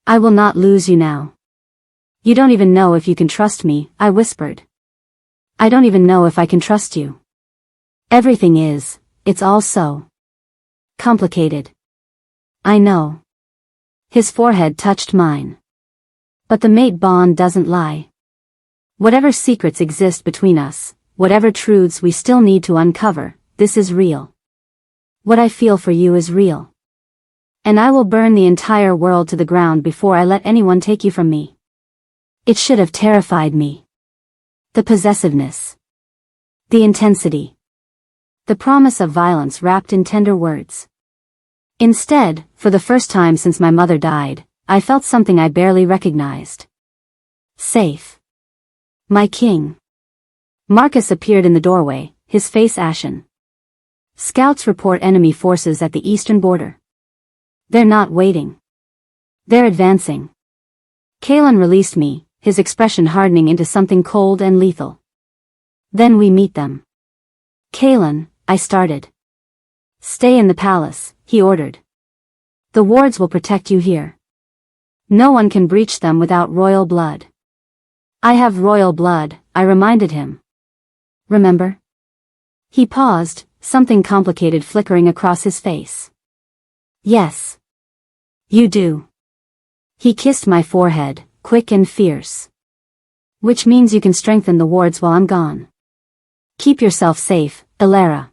[SPEAKER 1] I will not lose you now. You don't even know if you can trust me, I whispered. I don't even know if I can trust you. Everything is, it's all so complicated. I know. His forehead touched mine. But the mate bond doesn't lie. Whatever secrets exist between us, whatever truths we still need to uncover, this is real. What I feel for you is real. And I will burn the entire world to the ground before I let anyone take you from me. It should have terrified me. The possessiveness. The intensity. The promise of violence wrapped in tender words. Instead, for the first time since my mother died, I felt something I barely recognized. Safe. My king. Marcus appeared in the doorway, his face ashen. Scouts report enemy forces at the eastern border. They're not waiting. They're advancing. Kalen released me, his expression hardening into something cold and lethal. Then we meet them. Kalen, I started. Stay in the palace, he ordered. The wards will protect you here. No one can breach them without royal blood. I have royal blood, I reminded him. Remember? He paused, something complicated flickering across his face. Yes. You do. He kissed my forehead, quick and fierce. Which means you can strengthen the wards while I'm gone. Keep yourself safe, Alara.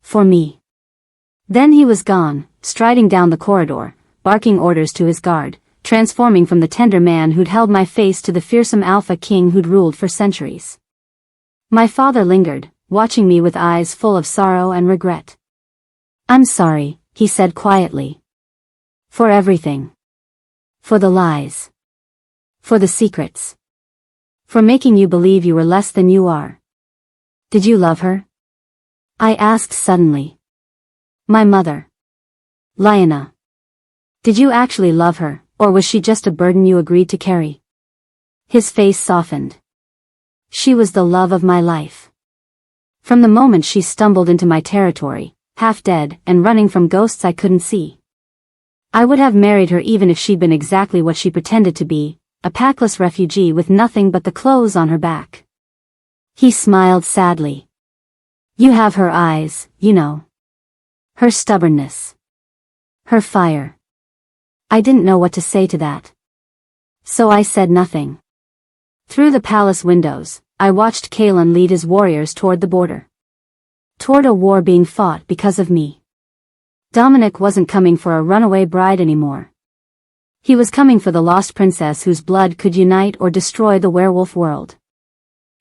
[SPEAKER 1] For me. Then he was gone, striding down the corridor, barking orders to his guard, transforming from the tender man who'd held my face to the fearsome alpha king who'd ruled for centuries. My father lingered, watching me with eyes full of sorrow and regret. I'm sorry, he said quietly. For everything. For the lies. For the secrets. For making you believe you were less than you are. Did you love her? I asked suddenly. My mother. Lyanna. Did you actually love her, or was she just a burden you agreed to carry? His face softened. She was the love of my life. From the moment she stumbled into my territory, half dead and running from ghosts I couldn't see. I would have married her even if she'd been exactly what she pretended to be, a packless refugee with nothing but the clothes on her back. He smiled sadly. You have her eyes, you know. Her stubbornness. Her fire. I didn't know what to say to that. So I said nothing. Through the palace windows, I watched Kalen lead his warriors toward the border. Toward a war being fought because of me. Dominic wasn't coming for a runaway bride anymore. He was coming for the lost princess whose blood could unite or destroy the werewolf world.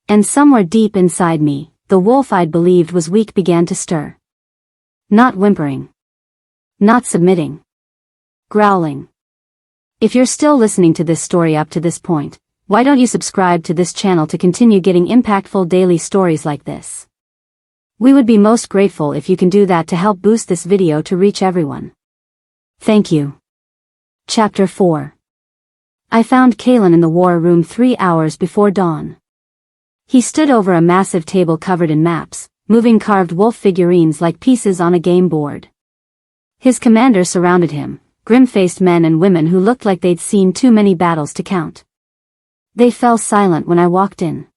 [SPEAKER 1] And somewhere deep inside me, the wolf I'd believed was weak began to stir. Not whimpering. Not submitting. Growling. If you're still listening to this story up to this point, why don't you subscribe to this channel to continue getting impactful daily stories like this? We would be most grateful if you can do that to help boost this video to reach everyone. Thank you. Chapter 4. I found Kalen in the war room 3 hours before dawn. He stood over a massive table covered in maps, moving carved wolf figurines like pieces on a game board. His commander surrounded him, grim-faced men and women who looked like they'd seen too many battles to count. They fell silent when I walked in.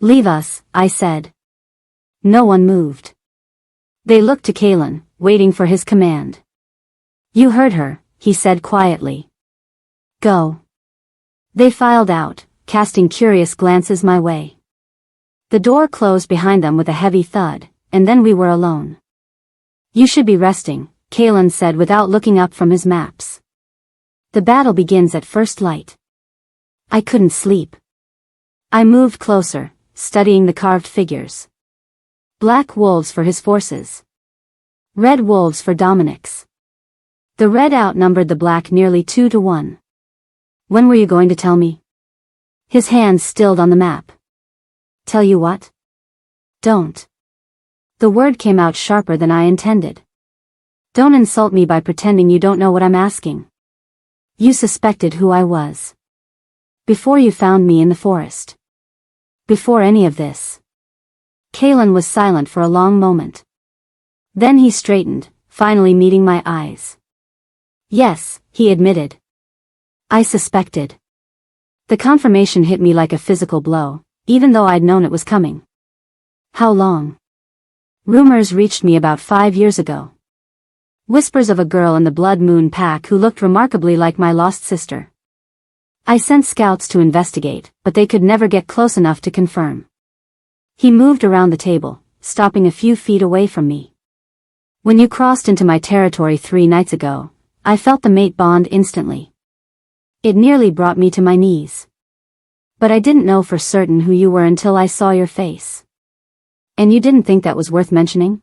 [SPEAKER 1] "Leave us," I said. No one moved. They looked to Kalen, waiting for his command. "You heard her," he said quietly. "Go." They filed out, casting curious glances my way. The door closed behind them with a heavy thud, and then we were alone. "You should be resting," Kalen said without looking up from his maps. "The battle begins at first light." I couldn't sleep. I moved closer, studying the carved figures. Black wolves for his forces. Red wolves for Dominic's. The red outnumbered the black nearly 2-1. "When were you going to tell me?" His hands stilled on the map. "Tell you what?" "Don't." The word came out sharper than I intended. "Don't insult me by pretending you don't know what I'm asking. You suspected who I was. Before you found me in the forest. Before any of this." Kalen was silent for a long moment. Then he straightened, finally meeting my eyes. "Yes," he admitted. "I suspected." The confirmation hit me like a physical blow, even though I'd known it was coming. "How long?" "Rumors reached me about 5 years ago. Whispers of a girl in the Blood Moon pack who looked remarkably like my lost sister. I sent scouts to investigate, but they could never get close enough to confirm." He moved around the table, stopping a few feet away from me. "When you crossed into my territory 3 nights ago, I felt the mate bond instantly. It nearly brought me to my knees. But I didn't know for certain who you were until I saw your face. And you didn't think that was worth mentioning?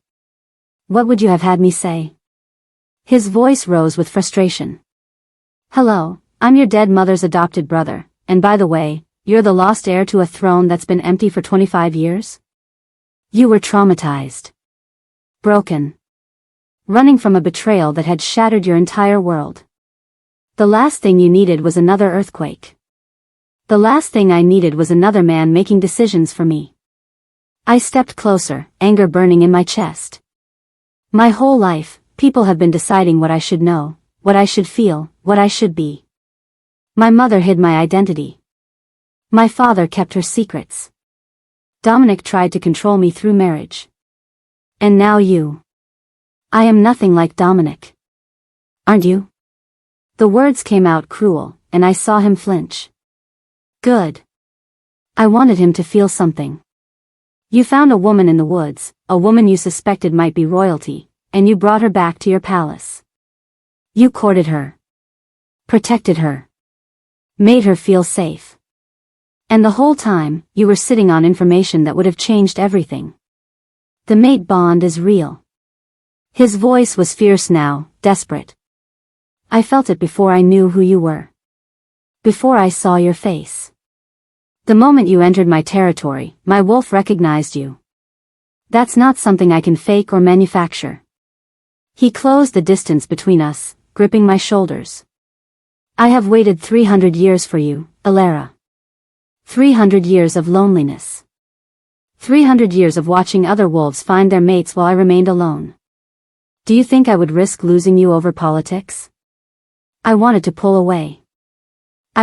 [SPEAKER 1] What would you have had me say?" His voice rose with frustration. "Hello, I'm your dead mother's adopted brother, and by the way, you're the lost heir to a throne that's been empty for 25 years? You were traumatized. Broken. Running from a betrayal that had shattered your entire world. The last thing you needed was another earthquake. The last thing I needed was another man making decisions for me." I stepped closer, anger burning in my chest. "My whole life, people have been deciding what I should know, what I should feel, what I should be. My mother hid my identity. My father kept her secrets. Dominic tried to control me through marriage. And now you. I am nothing like Dominic. Aren't you?" The words came out cruel, and I saw him flinch. Good. I wanted him to feel something. "You found a woman in the woods, a woman you suspected might be royalty, and you brought her back to your palace. You courted her. Protected her. Made her feel safe. And the whole time, you were sitting on information that would have changed everything. The mate bond is real." His voice was fierce now, desperate. "I felt it before I knew who you were. Before I saw your face. The moment you entered my territory, my wolf recognized you. That's not something I can fake or manufacture." He closed the distance between us, gripping my shoulders. "I have waited 300 years for you, Alara. 300 years of loneliness. 300 years of watching other wolves find their mates while I remained alone. Do you think I would risk losing you over politics?" I wanted to pull away.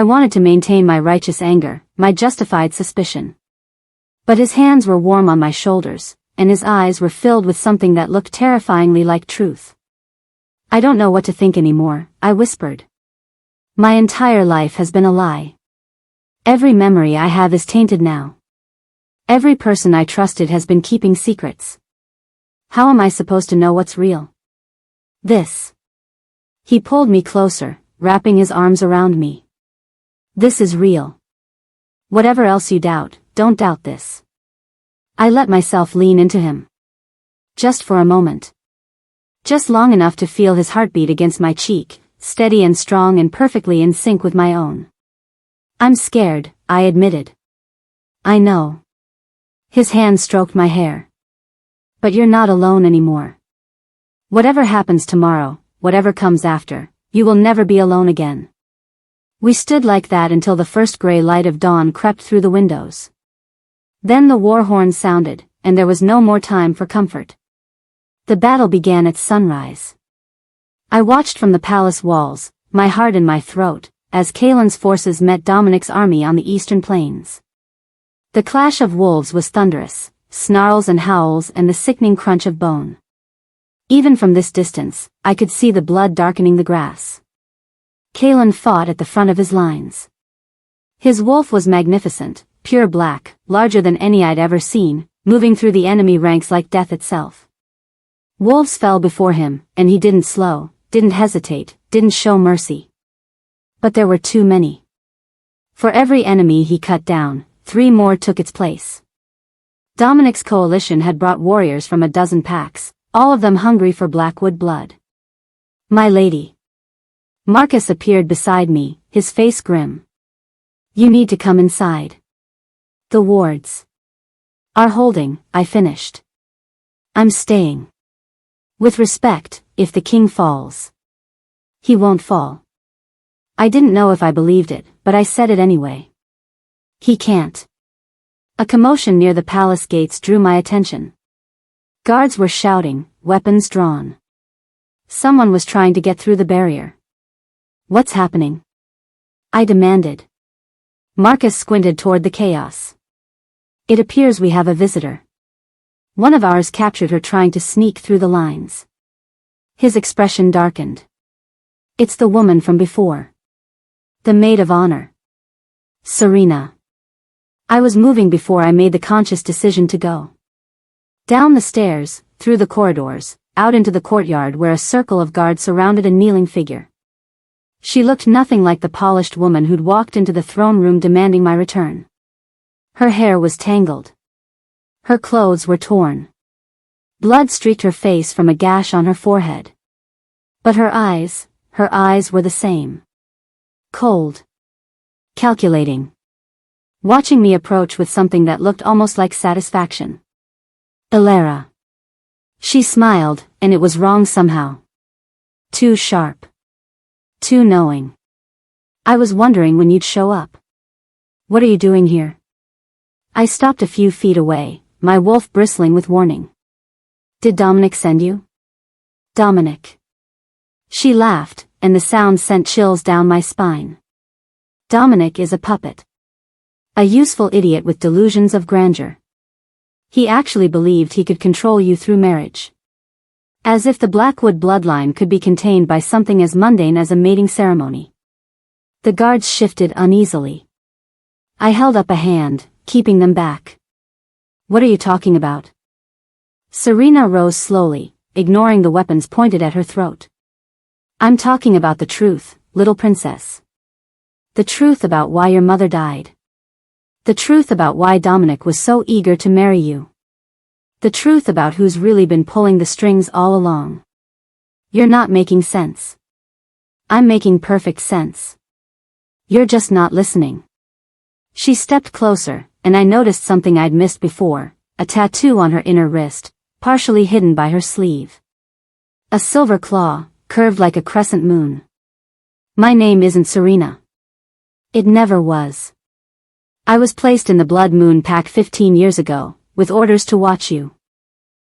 [SPEAKER 1] I wanted to maintain my righteous anger, my justified suspicion. But his hands were warm on my shoulders, and his eyes were filled with something that looked terrifyingly like truth. "I don't know what to think anymore," I whispered. "My entire life has been a lie. Every memory I have is tainted now. Every person I trusted has been keeping secrets. How am I supposed to know what's real? This." He pulled me closer, wrapping his arms around me. "This is real. Whatever else you doubt, don't doubt this." I let myself lean into him. Just for a moment. Just long enough to feel his heartbeat against my cheek, steady and strong and perfectly in sync with my own. "I'm scared," I admitted. "I know." His hand stroked my hair. "But you're not alone anymore. Whatever happens tomorrow, whatever comes after, you will never be alone again." We stood like that until the first gray light of dawn crept through the windows. Then the war horn sounded, and there was no more time for comfort. The battle began at sunrise. I watched from the palace walls, my heart in my throat, as Kaelin's forces met Dominic's army on the eastern plains. The clash of wolves was thunderous, snarls and howls and the sickening crunch of bone. Even from this distance, I could see the blood darkening the grass. Kaelin fought at the front of his lines. His wolf was magnificent, pure black, larger than any I'd ever seen, moving through the enemy ranks like death itself. Wolves fell before him, and he didn't slow, didn't hesitate, didn't show mercy. But there were too many. For every enemy he cut down, 3 more took its place. Dominic's coalition had brought warriors from a dozen packs, all of them hungry for Blackwood blood. My lady. Marcus appeared beside me, his face grim. You need to come inside. The wards are holding, I finished. I'm staying. With respect, if the king falls. He won't fall. I didn't know if I believed it, but I said it anyway. He can't. A commotion near the palace gates drew my attention. Guards were shouting, weapons drawn. Someone was trying to get through the barrier. What's happening? I demanded. Marcus squinted toward the chaos. It appears we have a visitor. One of ours captured her trying to sneak through the lines. His expression darkened. It's the woman from before. The maid of honor. Serena. I was moving before I made the conscious decision to go. Down the stairs, through the corridors, out into the courtyard where a circle of guards surrounded a kneeling figure. She looked nothing like the polished woman who'd walked into the throne room demanding my return. Her hair was tangled. Her clothes were torn. Blood streaked her face from a gash on her forehead. But her eyes were the same. Cold. Calculating. Watching me approach with something that looked almost like satisfaction. Ilara. She smiled, and it was wrong somehow. Too sharp. Too knowing. I was wondering when you'd show up. What are you doing here? I stopped a few feet away, my wolf bristling with warning. Did Dominic send you? Dominic. She laughed, and the sound sent chills down my spine. Dominic is a puppet. A useful idiot with delusions of grandeur. He actually believed he could control you through marriage. As if the Blackwood bloodline could be contained by something as mundane as a mating ceremony. The guards shifted uneasily. I held up a hand, keeping them back. What are you talking about? Serena rose slowly, ignoring the weapons pointed at her throat. I'm talking about the truth, little princess. The truth about why your mother died. The truth about why Dominic was so eager to marry you. The truth about who's really been pulling the strings all along. You're not making sense. I'm making perfect sense. You're just not listening. She stepped closer, and I noticed something I'd missed before, a tattoo on her inner wrist, partially hidden by her sleeve. A silver claw, curved like a crescent moon. My name isn't Serena. It never was. I was placed in the Blood Moon Pack 15 years ago, with orders to watch you.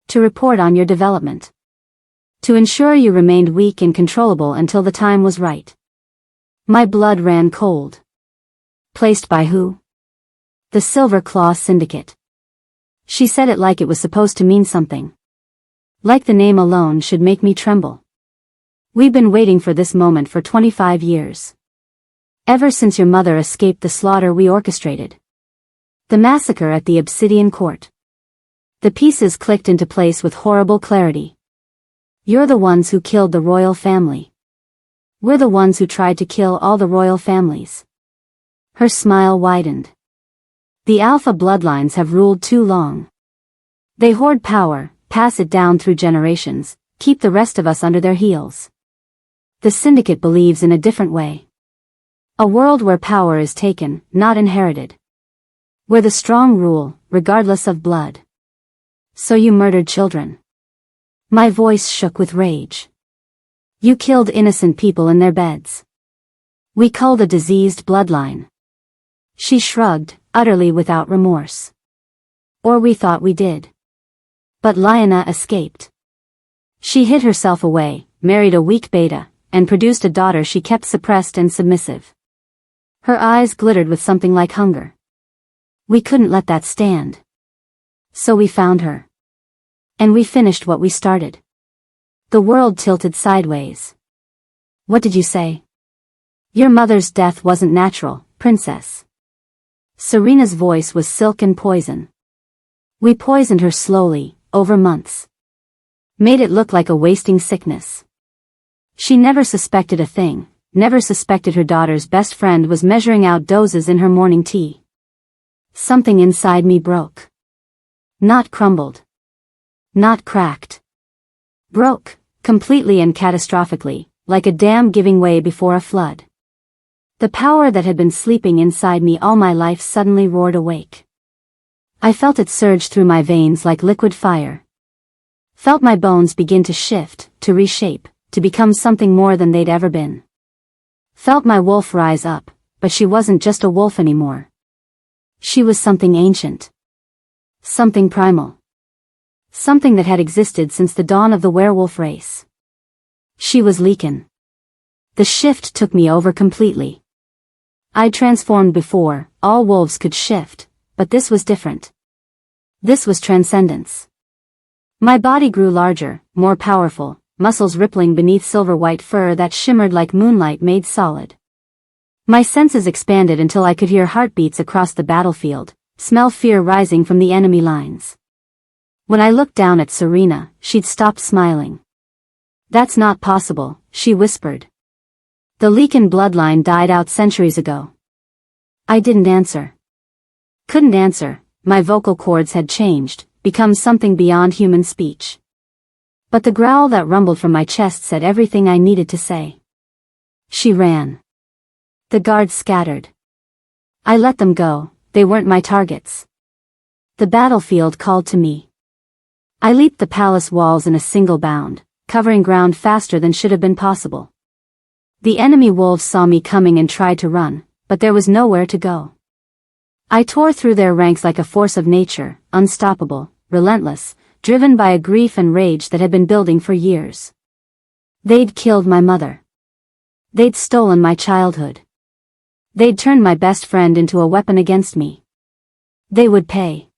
[SPEAKER 1] To report on your development. To ensure you remained weak and controllable until the time was right. My blood ran cold. Placed by who? The Silver Claw Syndicate. She said it like it was supposed to mean something. Like the name alone should make me tremble. We've been waiting for this moment for 25 years. Ever since your mother escaped the slaughter we orchestrated. The massacre at the Obsidian Court. The pieces clicked into place with horrible clarity. You're the ones who killed the royal family. We're the ones who tried to kill all the royal families. Her smile widened. The Alpha bloodlines have ruled too long. They hoard power, pass it down through generations, keep the rest of us under their heels. The Syndicate believes in a different way. A world where power is taken, not inherited. Where the strong rule, regardless of blood. So you murdered children. My voice shook with rage. You killed innocent people in their beds. We culled a diseased bloodline. She shrugged, utterly without remorse. Or we thought we did. But Lyanna escaped. She hid herself away, married a weak beta, and produced a daughter she kept suppressed and submissive. Her eyes glittered with something like hunger. We couldn't let that stand. So we found her. And we finished what we started. The world tilted sideways. What did you say? Your mother's death wasn't natural, princess. Serena's voice was silk and poison. We poisoned her slowly, over months. Made it look like a wasting sickness. She never suspected a thing, never suspected her daughter's best friend was measuring out doses in her morning tea. Something inside me broke. Not crumbled. Not cracked. Broke, completely and catastrophically, like a dam giving way before a flood. The power that had been sleeping inside me all my life suddenly roared awake. I felt it surge through my veins like liquid fire. Felt my bones begin to shift, to reshape, to become something more than they'd ever been. Felt my wolf rise up, but she wasn't just a wolf anymore. She was something ancient. Something primal. Something that had existed since the dawn of the werewolf race. She was Leakin. The shift took me over completely. I'd transformed before, all wolves could shift, but this was different. This was transcendence. My body grew larger, more powerful, muscles rippling beneath silver-white fur that shimmered like moonlight made solid. My senses expanded until I could hear heartbeats across the battlefield, smell fear rising from the enemy lines. When I looked down at Serena, she'd stopped smiling. That's not possible, she whispered. The Leakin bloodline died out centuries ago. I didn't answer. Couldn't answer, my vocal cords had changed, become something beyond human speech. But the growl that rumbled from my chest said everything I needed to say. She ran. The guards scattered. I let them go, they weren't my targets. The battlefield called to me. I leaped the palace walls in a single bound, covering ground faster than should have been possible. The enemy wolves saw me coming and tried to run, but there was nowhere to go. I tore through their ranks like a force of nature, unstoppable, relentless, driven by a grief and rage that had been building for years. They'd killed my mother. They'd stolen my childhood. They'd turned my best friend into a weapon against me. They would pay.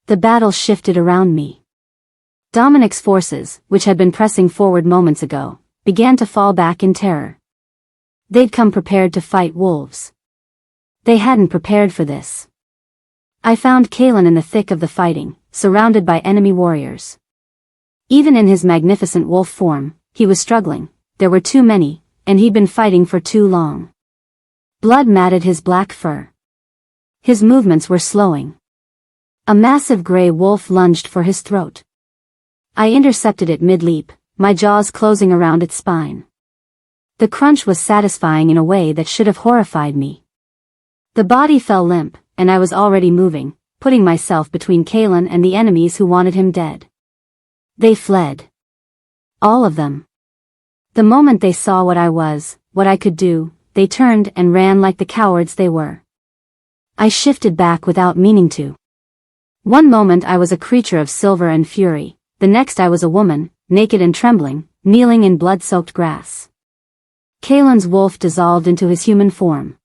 [SPEAKER 1] The battle shifted around me. Dominic's forces, which had been pressing forward moments ago, began to fall back in terror. They'd come prepared to fight wolves. They hadn't prepared for this. I found Kalen in the thick of the fighting, surrounded by enemy warriors. Even in his magnificent wolf form, he was struggling, there were too many, and he'd been fighting for too long. Blood matted his black fur. His movements were slowing. A massive gray wolf lunged for his throat. I intercepted it mid-leap, my jaws closing around its spine. The crunch was satisfying in a way that should have horrified me. The body fell limp, and I was already moving, putting myself between Kalen and the enemies who wanted him dead. They fled. All of them. The moment they saw what I was, what I could do, they turned and ran like the cowards they were. I shifted back without meaning to. One moment I was a creature of silver and fury, the next I was a woman, naked and trembling, kneeling in blood-soaked grass. Kalen's wolf dissolved into his human form.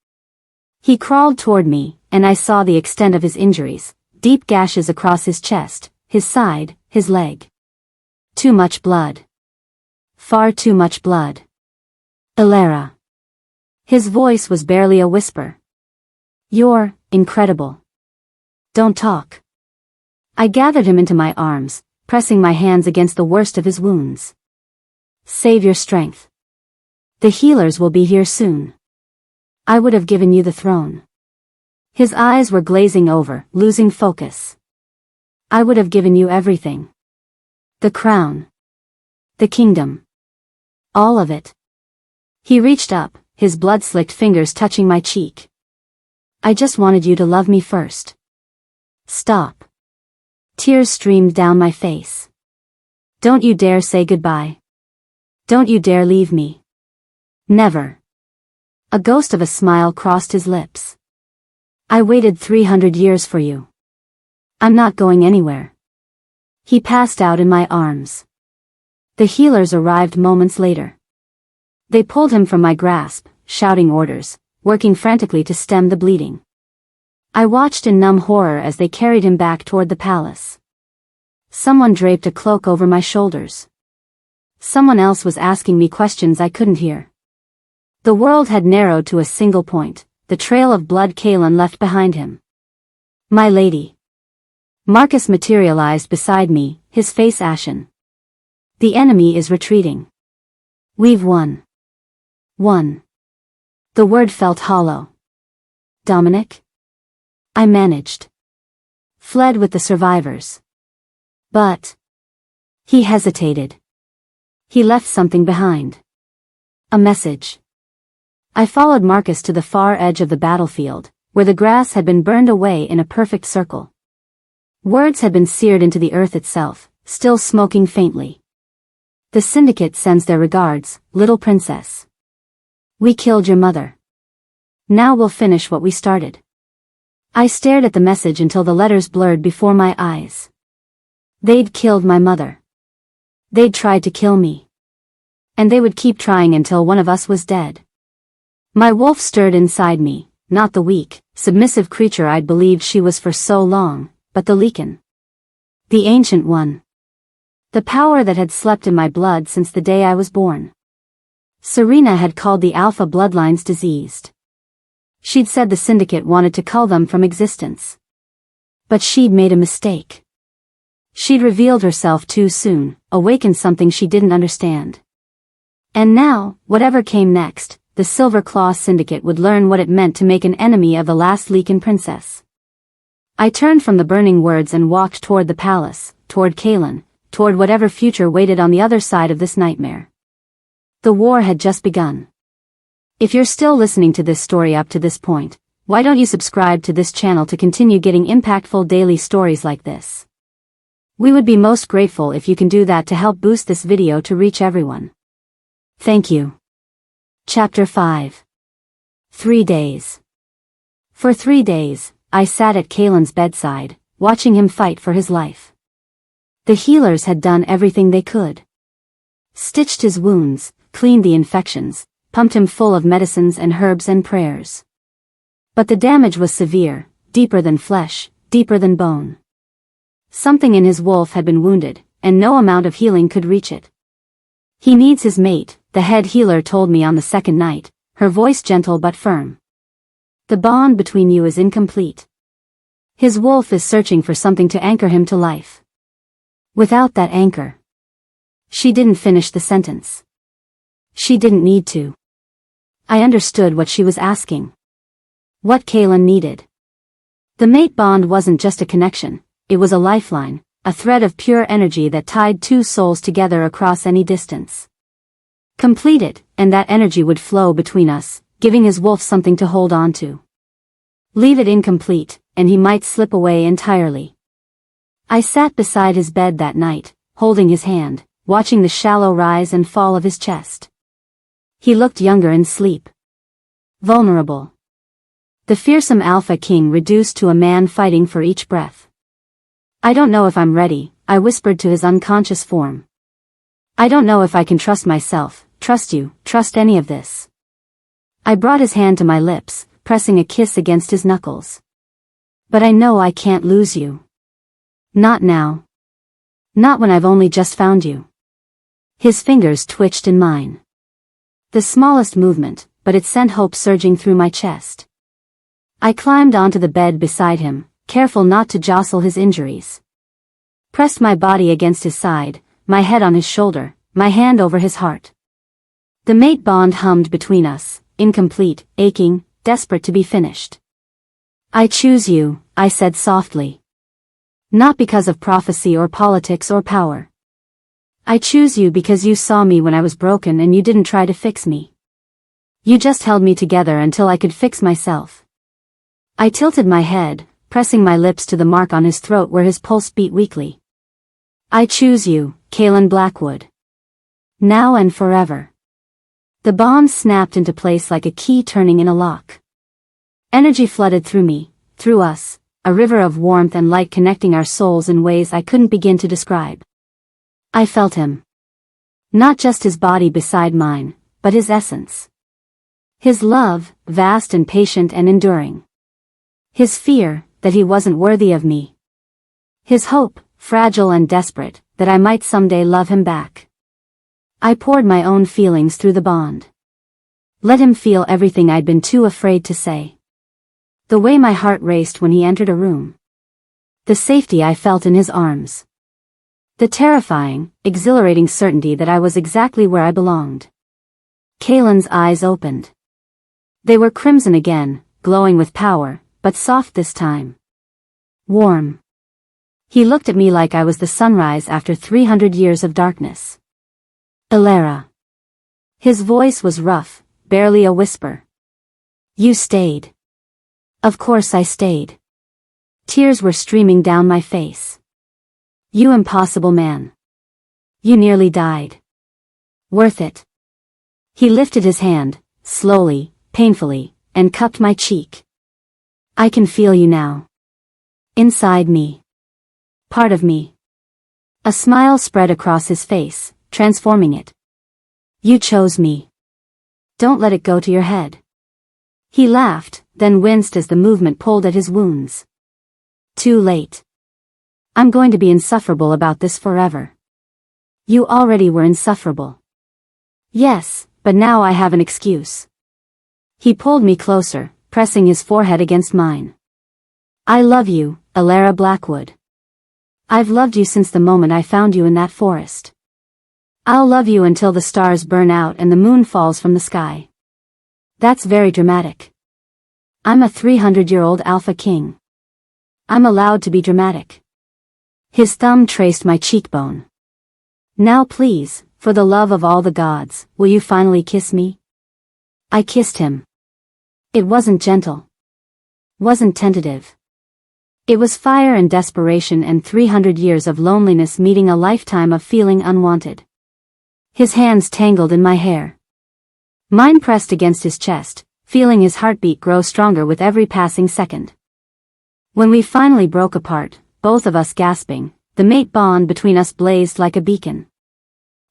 [SPEAKER 1] He crawled toward me, and I saw the extent of his injuries, deep gashes across his chest, his side, his leg. Too much blood. Far too much blood. Elara. His voice was barely a whisper. You're incredible. Don't talk. I gathered him into my arms, pressing my hands against the worst of his wounds. Save your strength. The healers will be here soon. I would have given you the throne. His eyes were glazing over, losing focus. I would have given you everything. The crown. The kingdom. All of it. He reached up, his blood-slicked fingers touching my cheek. I just wanted you to love me first. Stop. Tears streamed down my face. Don't you dare say goodbye. Don't you dare leave me. Never. A ghost of a smile crossed his lips. I waited 300 years for you. I'm not going anywhere. He passed out in my arms. The healers arrived moments later. They pulled him from my grasp, shouting orders, working frantically to stem the bleeding. I watched in numb horror as they carried him back toward the palace. Someone draped a cloak over my shoulders. Someone else was asking me questions I couldn't hear. The world had narrowed to a single point, the trail of blood Kaelin left behind him. My lady. Marcus materialized beside me, his face ashen. The enemy is retreating. We've won. Won. The word felt hollow. Dominic? I managed. Fled with the survivors. But. He hesitated. He left something behind. A message. I followed Marcus to the far edge of the battlefield, where the grass had been burned away in a perfect circle. Words had been seared into the earth itself, still smoking faintly. The syndicate sends their regards, little princess. We killed your mother. Now we'll finish what we started. I stared at the message until the letters blurred before my eyes. They'd killed my mother. They'd tried to kill me. And they would keep trying until one of us was dead. My wolf stirred inside me, not the weak, submissive creature I'd believed she was for so long, but the Leakin. The ancient one. The power that had slept in my blood since the day I was born. Serena had called the Alpha bloodlines diseased. She'd said the syndicate wanted to cull them from existence. But she'd made a mistake. She'd revealed herself too soon, awakened something she didn't understand. And now, whatever came next, the Silver Claw Syndicate would learn what it meant to make an enemy of the last Leakin princess. I turned from the burning words and walked toward the palace, toward Kaelin, toward whatever future waited on the other side of this nightmare. The war had just begun. If you're still listening to this story up to this point, why don't you subscribe to this channel to continue getting impactful daily stories like this? We would be most grateful if you can do that to help boost this video to reach everyone. Thank you. Chapter 5. 3 days. For 3 days, I sat at Kaelin's bedside, watching him fight for his life. The healers had done everything they could. Stitched his wounds, cleaned the infections, pumped him full of medicines and herbs and prayers. But the damage was severe, deeper than flesh, deeper than bone. Something in his wolf had been wounded, and no amount of healing could reach it. He needs his mate, the head healer told me on the second night, her voice gentle but firm. The bond between you is incomplete. His wolf is searching for something to anchor him to life. Without that anchor. She didn't finish the sentence. She didn't need to. I understood what she was asking. What Kaelin needed. The mate bond wasn't just a connection, it was a lifeline, a thread of pure energy that tied two souls together across any distance. Complete it, and that energy would flow between us, giving his wolf something to hold on to. Leave it incomplete, and he might slip away entirely. I sat beside his bed that night, holding his hand, watching the shallow rise and fall of his chest. He looked younger in sleep. Vulnerable. The fearsome Alpha King reduced to a man fighting for each breath. I don't know if I'm ready, I whispered to his unconscious form. I don't know if I can trust myself, trust you, trust any of this. I brought his hand to my lips, pressing a kiss against his knuckles. But I know I can't lose you. Not now. Not when I've only just found you. His fingers twitched in mine. The smallest movement, but it sent hope surging through my chest. I climbed onto the bed beside him, careful not to jostle his injuries. Pressed my body against his side, my head on his shoulder, my hand over his heart. The mate bond hummed between us, incomplete, aching, desperate to be finished. I choose you, I said softly. Not because of prophecy or politics or power. I choose you because you saw me when I was broken and you didn't try to fix me. You just held me together until I could fix myself. I tilted my head, pressing my lips to the mark on his throat where his pulse beat weakly. I choose you, Kaelin Blackwood. Now and forever. The bond snapped into place like a key turning in a lock. Energy flooded through me, through us, a river of warmth and light connecting our souls in ways I couldn't begin to describe. I felt him. Not just his body beside mine, but his essence. His love, vast and patient and enduring. His fear, that he wasn't worthy of me. His hope, fragile and desperate, that I might someday love him back. I poured my own feelings through the bond. Let him feel everything I'd been too afraid to say. The way my heart raced when he entered a room. The safety I felt in his arms. The terrifying, exhilarating certainty that I was exactly where I belonged. Kalen's eyes opened. They were crimson again, glowing with power, but soft this time. Warm. He looked at me like I was the sunrise after 300 years of darkness. Elara. His voice was rough, barely a whisper. You stayed. Of course I stayed. Tears were streaming down my face. You impossible man. You nearly died. Worth it. He lifted his hand, slowly, painfully, and cupped my cheek. I can feel you now. Inside me. Part of me. A smile spread across his face, transforming it. You chose me. Don't let it go to your head. He laughed, then winced as the movement pulled at his wounds. Too late. I'm going to be insufferable about this forever. You already were insufferable. Yes, but now I have an excuse. He pulled me closer, pressing his forehead against mine. I love you, Elara Blackwood. I've loved you since the moment I found you in that forest. I'll love you until the stars burn out and the moon falls from the sky. That's very dramatic. I'm a 300-year-old alpha king. I'm allowed to be dramatic. His thumb traced my cheekbone. Now please, for the love of all the gods, will you finally kiss me? I kissed him. It wasn't gentle. Wasn't tentative. It was fire and desperation and 300 years of loneliness meeting a lifetime of feeling unwanted. His hands tangled in my hair. Mine pressed against his chest, feeling his heartbeat grow stronger with every passing second. When we finally broke apart, both of us gasping, the mate bond between us blazed like a beacon.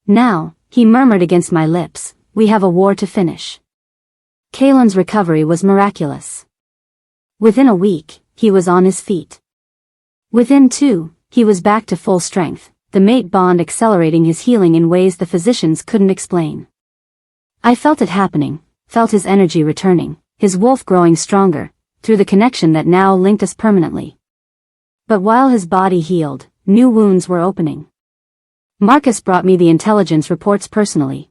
[SPEAKER 1] Now, he murmured against my lips, we have a war to finish. Kalen's recovery was miraculous. Within a week, he was on his feet. Within 2, he was back to full strength, the mate bond accelerating his healing in ways the physicians couldn't explain. I felt it happening, felt his energy returning, his wolf growing stronger, through the connection that now linked us permanently. But while his body healed, new wounds were opening. Marcus brought me the intelligence reports personally.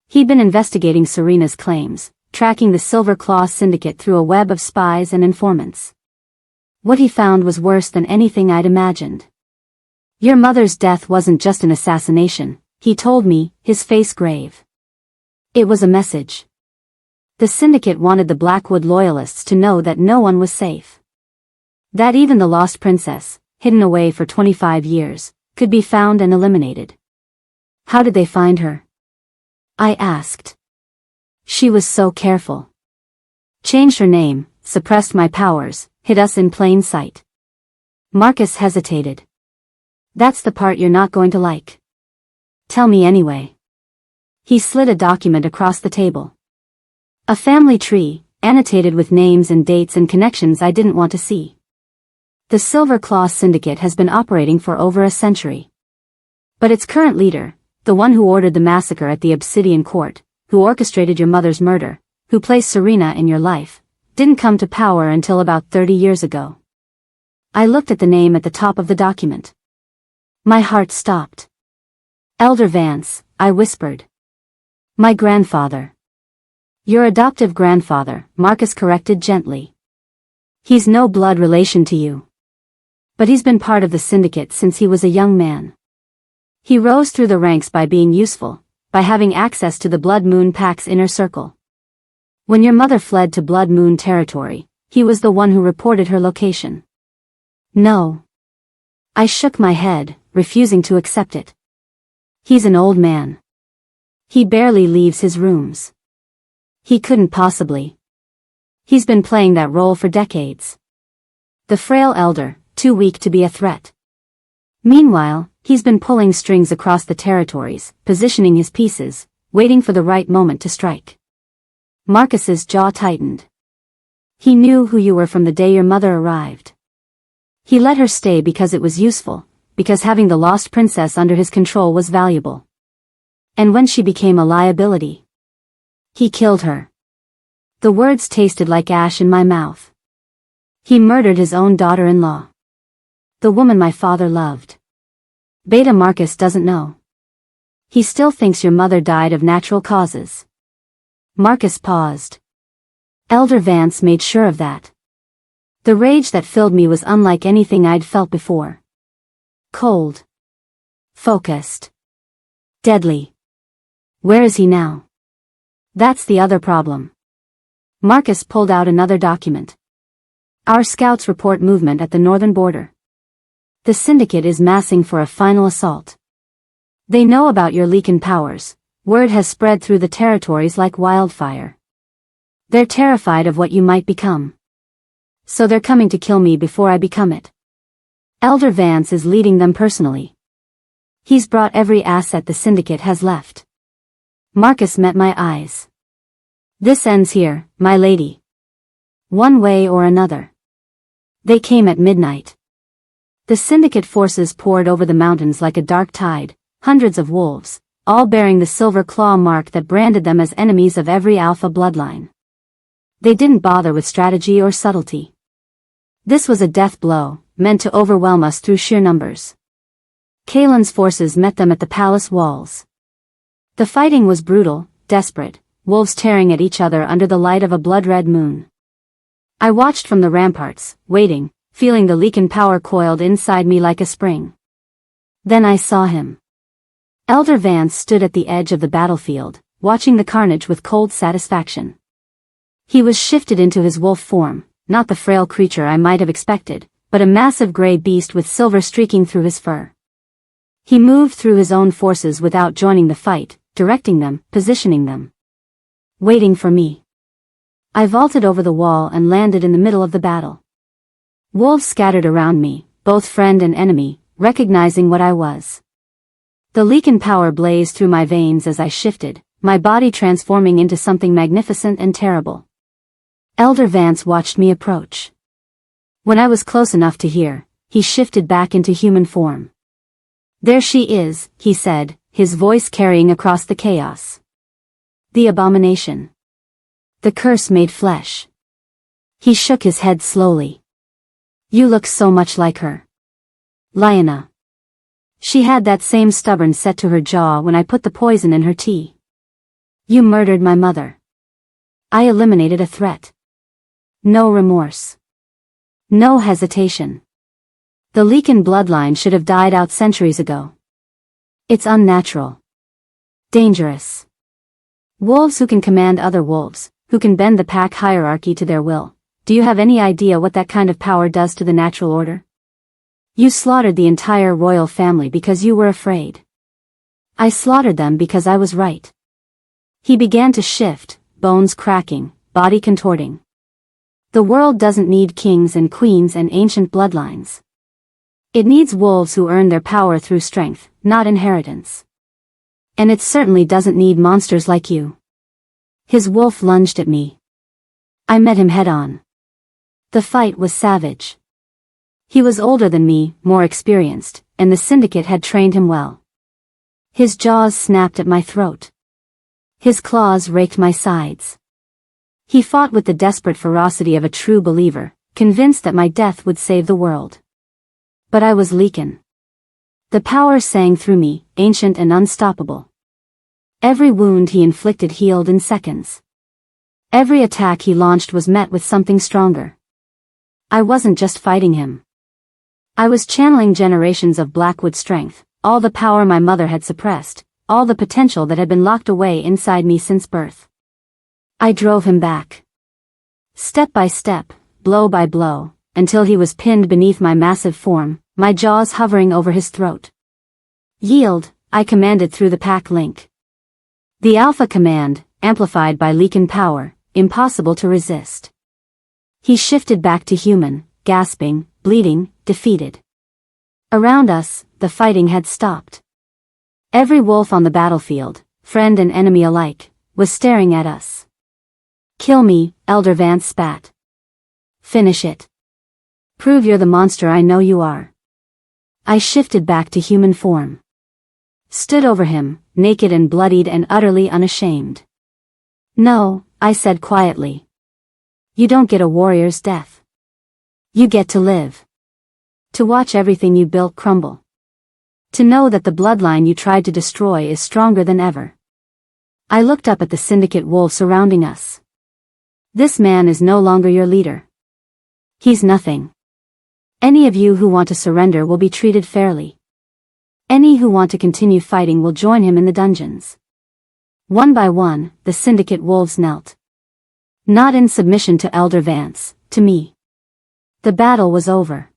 [SPEAKER 1] He'd been investigating Serena's claims, tracking the Silver Claw syndicate through a web of spies and informants. What he found was worse than anything I'd imagined. Your mother's death wasn't just an assassination, he told me, his face grave. It was a message. The syndicate wanted the Blackwood loyalists to know that no one was safe. That even the lost princess, hidden away for 25 years, could be found and eliminated. How did they find her? I asked. She was so careful. Changed her name, suppressed my powers, hid us in plain sight. Marcus hesitated. That's the part you're not going to like. Tell me anyway. He slid a document across the table. A family tree, annotated with names and dates and connections I didn't want to see. The Silver Claw Syndicate has been operating for over a century. But its current leader, the one who ordered the massacre at the Obsidian Court, who orchestrated your mother's murder, who placed Serena in your life, didn't come to power until about 30 years ago. I looked at the name at the top of the document. My heart stopped. Elder Vance, I whispered. My grandfather. Your adoptive grandfather, Marcus corrected gently. He's no blood relation to you. But he's been part of the syndicate since he was a young man. He rose through the ranks by being useful, by having access to the Blood Moon Pack's inner circle. When your mother fled to Blood Moon territory, he was the one who reported her location. No. I shook my head, refusing to accept it. He's an old man. He barely leaves his rooms. He couldn't possibly. He's been playing that role for decades. The frail elder, too weak to be a threat. Meanwhile, He's been pulling strings across the territories, positioning his pieces, waiting for the right moment to strike. Marcus's jaw tightened. He knew who you were from the day your mother arrived. He let her stay because it was useful, because having the lost princess under his control was valuable. And when she became a liability, he killed her. The words tasted like ash in my mouth. He murdered his own daughter-in-law. The woman my father loved. Beta Marcus doesn't know. He still thinks your mother died of natural causes. Marcus paused. Elder Vance made sure of that. The rage that filled me was unlike anything I'd felt before. Cold. Focused. Deadly. Where is he now? That's the other problem. Marcus pulled out another document. Our scouts report movement at the northern border. The syndicate is massing for a final assault. They know about your Leakin powers. Word has spread through the territories like wildfire. They're terrified of what you might become. So they're coming to kill me before I become it. Elder Vance is leading them personally. He's brought every asset the syndicate has left. Marcus met my eyes. This ends here, my lady. One way or another. They came at midnight. The syndicate forces poured over the mountains like a dark tide, hundreds of wolves, all bearing the silver claw mark that branded them as enemies of every alpha bloodline. They didn't bother with strategy or subtlety. This was a death blow, meant to overwhelm us through sheer numbers. Kaelin's forces met them at the palace walls. The fighting was brutal, desperate, wolves tearing at each other under the light of a blood-red moon. I watched from the ramparts, waiting, feeling the Leakin power coiled inside me like a spring. Then I saw him. Elder Vance stood at the edge of the battlefield, watching the carnage with cold satisfaction. He was shifted into his wolf form, not the frail creature I might have expected, but a massive gray beast with silver streaking through his fur. He moved through his own forces without joining the fight, directing them, positioning them. Waiting for me. I vaulted over the wall and landed in the middle of the battle. Wolves scattered around me, both friend and enemy, recognizing what I was. The Leakin power blazed through my veins as I shifted, my body transforming into something magnificent and terrible. Elder Vance watched me approach. When I was close enough to hear, he shifted back into human form. There she is, he said, his voice carrying across the chaos. The abomination. The curse made flesh. He shook his head slowly. You look so much like her. Lyanna. She had that same stubborn set to her jaw when I put the poison in her tea. You murdered my mother. I eliminated a threat. No remorse. No hesitation. The Leakin bloodline should have died out centuries ago. It's unnatural. Dangerous. Wolves who can command other wolves, who can bend the pack hierarchy to their will. Do you have any idea what that kind of power does to the natural order? You slaughtered the entire royal family because you were afraid. I slaughtered them because I was right. He began to shift, bones cracking, body contorting. The world doesn't need kings and queens and ancient bloodlines. It needs wolves who earn their power through strength, not inheritance. And it certainly doesn't need monsters like you. His wolf lunged at me. I met him head-on. The fight was savage. He was older than me, more experienced, and the syndicate had trained him well. His jaws snapped at my throat. His claws raked my sides. He fought with the desperate ferocity of a true believer, convinced that my death would save the world. But I was Leakin. The power sang through me, ancient and unstoppable. Every wound he inflicted healed in seconds. Every attack he launched was met with something stronger. I wasn't just fighting him. I was channeling generations of Blackwood strength, all the power my mother had suppressed, all the potential that had been locked away inside me since birth. I drove him back. Step by step, blow by blow, until he was pinned beneath my massive form, my jaws hovering over his throat. Yield, I commanded through the pack link. The Alpha command, amplified by Leakin power, impossible to resist. He shifted back to human, gasping, bleeding, defeated. Around us, the fighting had stopped. Every wolf on the battlefield, friend and enemy alike, was staring at us. "Kill me," Elder Vance spat. "Finish it. Prove you're the monster I know you are." I shifted back to human form. Stood over him, naked and bloodied and utterly unashamed. "No," I said quietly. "You don't get a warrior's death. You get to live. To watch everything you built crumble. To know that the bloodline you tried to destroy is stronger than ever." I looked up at the syndicate wolves surrounding us. "This man is no longer your leader. He's nothing. Any of you who want to surrender will be treated fairly. Any who want to continue fighting will join him in the dungeons." One by one, the syndicate wolves knelt. Not in submission to Elder Vance, to me. The battle was over.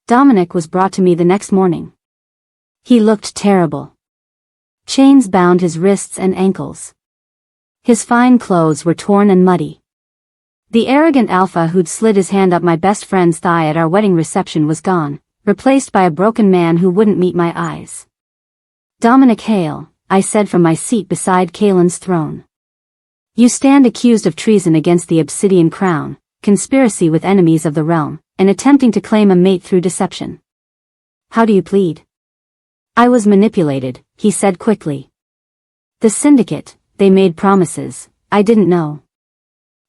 [SPEAKER 1] Dominic was brought to me the next morning. He looked terrible. Chains bound his wrists and ankles. His fine clothes were torn and muddy. The arrogant alpha who'd slid his hand up my best friend's thigh at our wedding reception was gone, replaced by a broken man who wouldn't meet my eyes. "Dominic Hale," I said from my seat beside Kaelin's throne. "You stand accused of treason against the Obsidian Crown, conspiracy with enemies of the realm, and attempting to claim a mate through deception. How do you plead?" "I was manipulated," he said quickly. "The syndicate, they made promises I didn't know."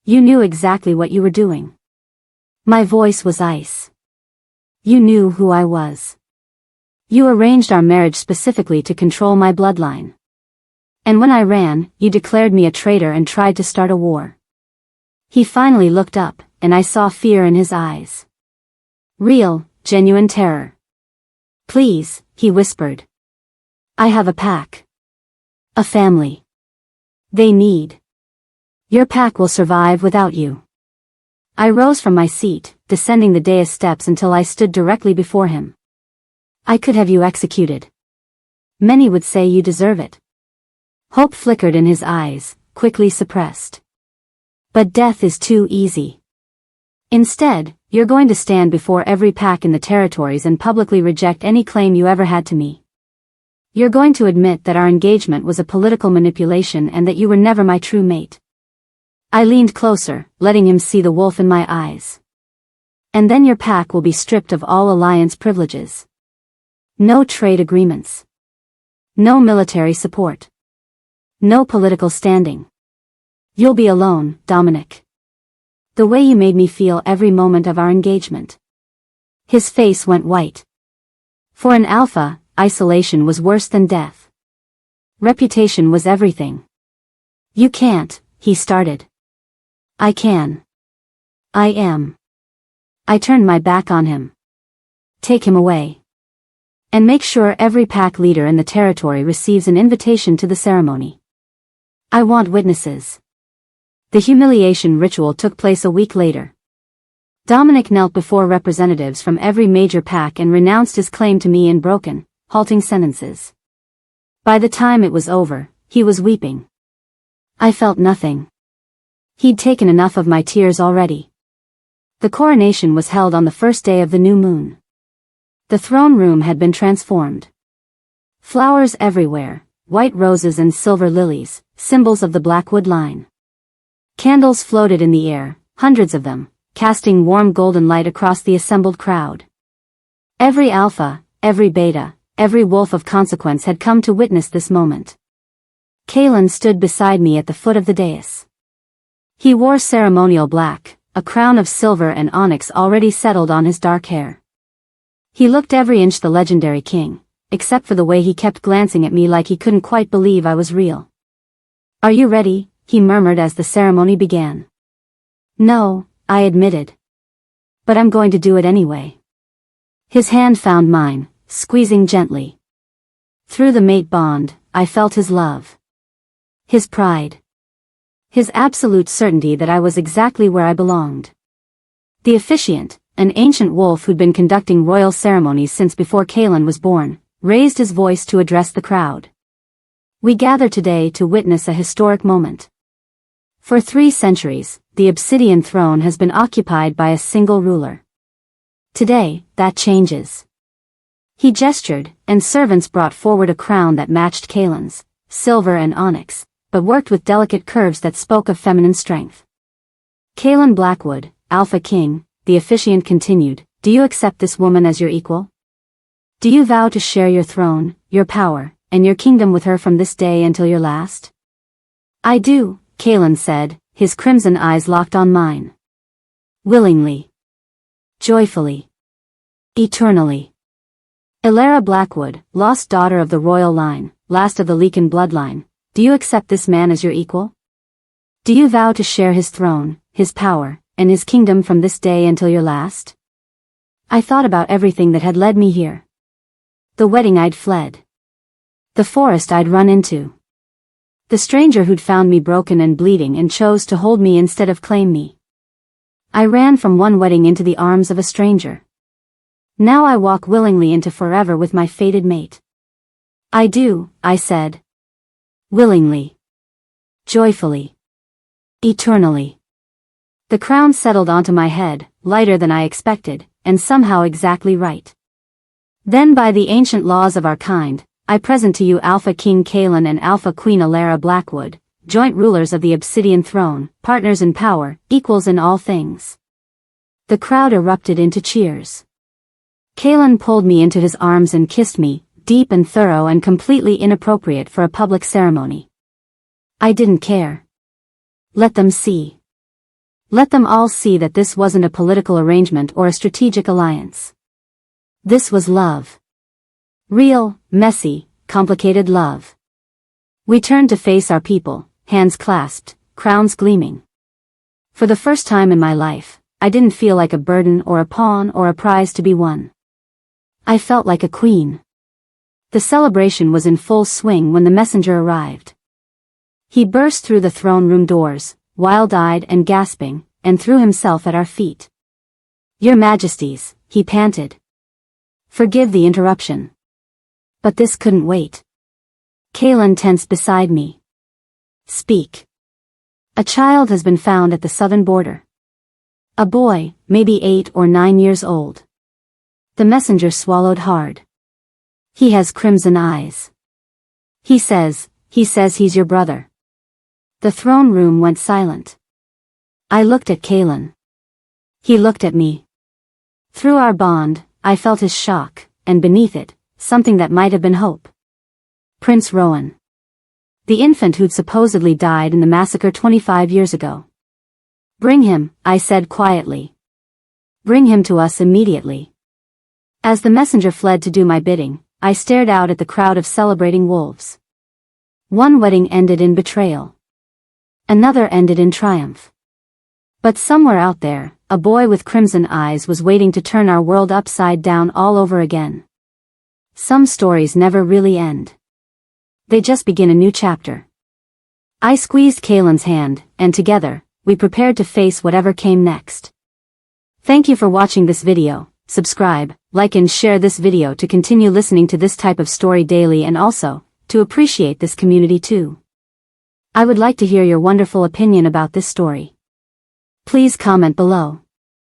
[SPEAKER 1] "You knew exactly what you were doing." My voice was ice. "You knew who I was. You arranged our marriage specifically to control my bloodline. And when I ran, you declared me a traitor and tried to start a war." He finally looked up, and I saw fear in his eyes. Real, genuine terror. "Please," he whispered. "I have a pack. A family. They need. Your pack will survive without you." I rose from my seat, descending the dais steps until I stood directly before him. "I could have you executed. Many would say you deserve it." Hope flickered in his eyes, quickly suppressed. "But death is too easy. Instead, you're going to stand before every pack in the territories and publicly reject any claim you ever had to me. You're going to admit that our engagement was a political manipulation and that you were never my true mate." I leaned closer, letting him see the wolf in my eyes. "And then your pack will be stripped of all alliance privileges. No trade agreements. No military support. No political standing. You'll be alone, Dominic. The way you made me feel every moment of our engagement." His face went white. For an alpha, isolation was worse than death. Reputation was everything. "You can't," he started. "I can. I am." I turned my back on him. "Take him away. And make sure every pack leader in the territory receives an invitation to the ceremony. I want witnesses." The humiliation ritual took place a week later. Dominic knelt before representatives from every major pack and renounced his claim to me in broken, halting sentences. By the time it was over, he was weeping. I felt nothing. He'd taken enough of my tears already. The coronation was held on the first day of the new moon. The throne room had been transformed. Flowers everywhere, white roses and silver lilies, symbols of the Blackwood line. Candles floated in the air, hundreds of them, casting warm golden light across the assembled crowd. Every alpha, every beta, every wolf of consequence had come to witness this moment. Kaelin stood beside me at the foot of the dais. He wore ceremonial black, a crown of silver and onyx already settled on his dark hair. He looked every inch the legendary king, except for the way he kept glancing at me like he couldn't quite believe I was real. "Are you ready?" he murmured as the ceremony began. "No," I admitted. "But I'm going to do it anyway." His hand found mine, squeezing gently. Through the mate bond, I felt his love. His pride. His absolute certainty that I was exactly where I belonged. The officiant, an ancient wolf who'd been conducting royal ceremonies since before Kaelin was born, raised his voice to address the crowd. "We gather today to witness a historic moment. For 3 centuries, the Obsidian throne has been occupied by a single ruler. Today, that changes. He gestured, and servants brought forward a crown that matched Kalen's, silver and onyx, but worked with delicate curves that spoke of feminine strength. Kalen Blackwood, Alpha King, the officiant continued, do you accept this woman as your equal? Do you vow to share your throne, your power, and your kingdom with her from this day until your last? I do, Kalen said, his crimson eyes locked on mine. Willingly. Joyfully. Eternally. Elara Blackwood, lost daughter of the royal line, last of the Leakin bloodline, do you accept this man as your equal? Do you vow to share his throne, his power, and his kingdom from this day until your last? I thought about everything that had led me here. The wedding I'd fled. The forest I'd run into. The stranger who'd found me broken and bleeding and chose to hold me instead of claim me. I ran from one wedding into the arms of a stranger. Now I walk willingly into forever with my fated mate. I do, I said. Willingly. Joyfully. Eternally. The crown settled onto my head, lighter than I expected, and somehow exactly right. Then by the ancient laws of our kind, I present to you Alpha King Kalen and Alpha Queen Elara Blackwood, joint rulers of the Obsidian Throne, partners in power, equals in all things. The crowd erupted into cheers. Kalen pulled me into his arms and kissed me, deep and thorough and completely inappropriate for a public ceremony. I didn't care. Let them see. Let them all see that this wasn't a political arrangement or a strategic alliance. This was love. Real, messy, complicated love. We turned to face our people, hands clasped, crowns gleaming. For the first time in my life, I didn't feel like a burden or a pawn or a prize to be won. I felt like a queen. The celebration was in full swing when the messenger arrived. He burst through the throne room doors, wild-eyed and gasping, and threw himself at our feet. Your Majesties, he panted. Forgive the interruption. But this couldn't wait. Kalen tensed beside me. Speak. A child has been found at the southern border. A boy, maybe 8 or 9 years old. The messenger swallowed hard. He has crimson eyes. He says he's your brother. The throne room went silent. I looked at Kalen. He looked at me. Through our bond, I felt his shock, and beneath it, something that might have been hope. Prince Rowan. The infant who'd supposedly died in the massacre 25 years ago. Bring him, I said quietly. Bring him to us immediately. As the messenger fled to do my bidding, I stared out at the crowd of celebrating wolves. One wedding ended in betrayal. Another ended in triumph. But somewhere out there, a boy with crimson eyes was waiting to turn our world upside down all over again. Some stories never really end. They just begin a new chapter. I squeezed Kalen's hand, and together, we prepared to face whatever came next. Thank you for watching this video. Subscribe, like and share this video to continue listening to this type of story daily and also, to appreciate this community too. I would like to hear your wonderful opinion about this story. Please comment below.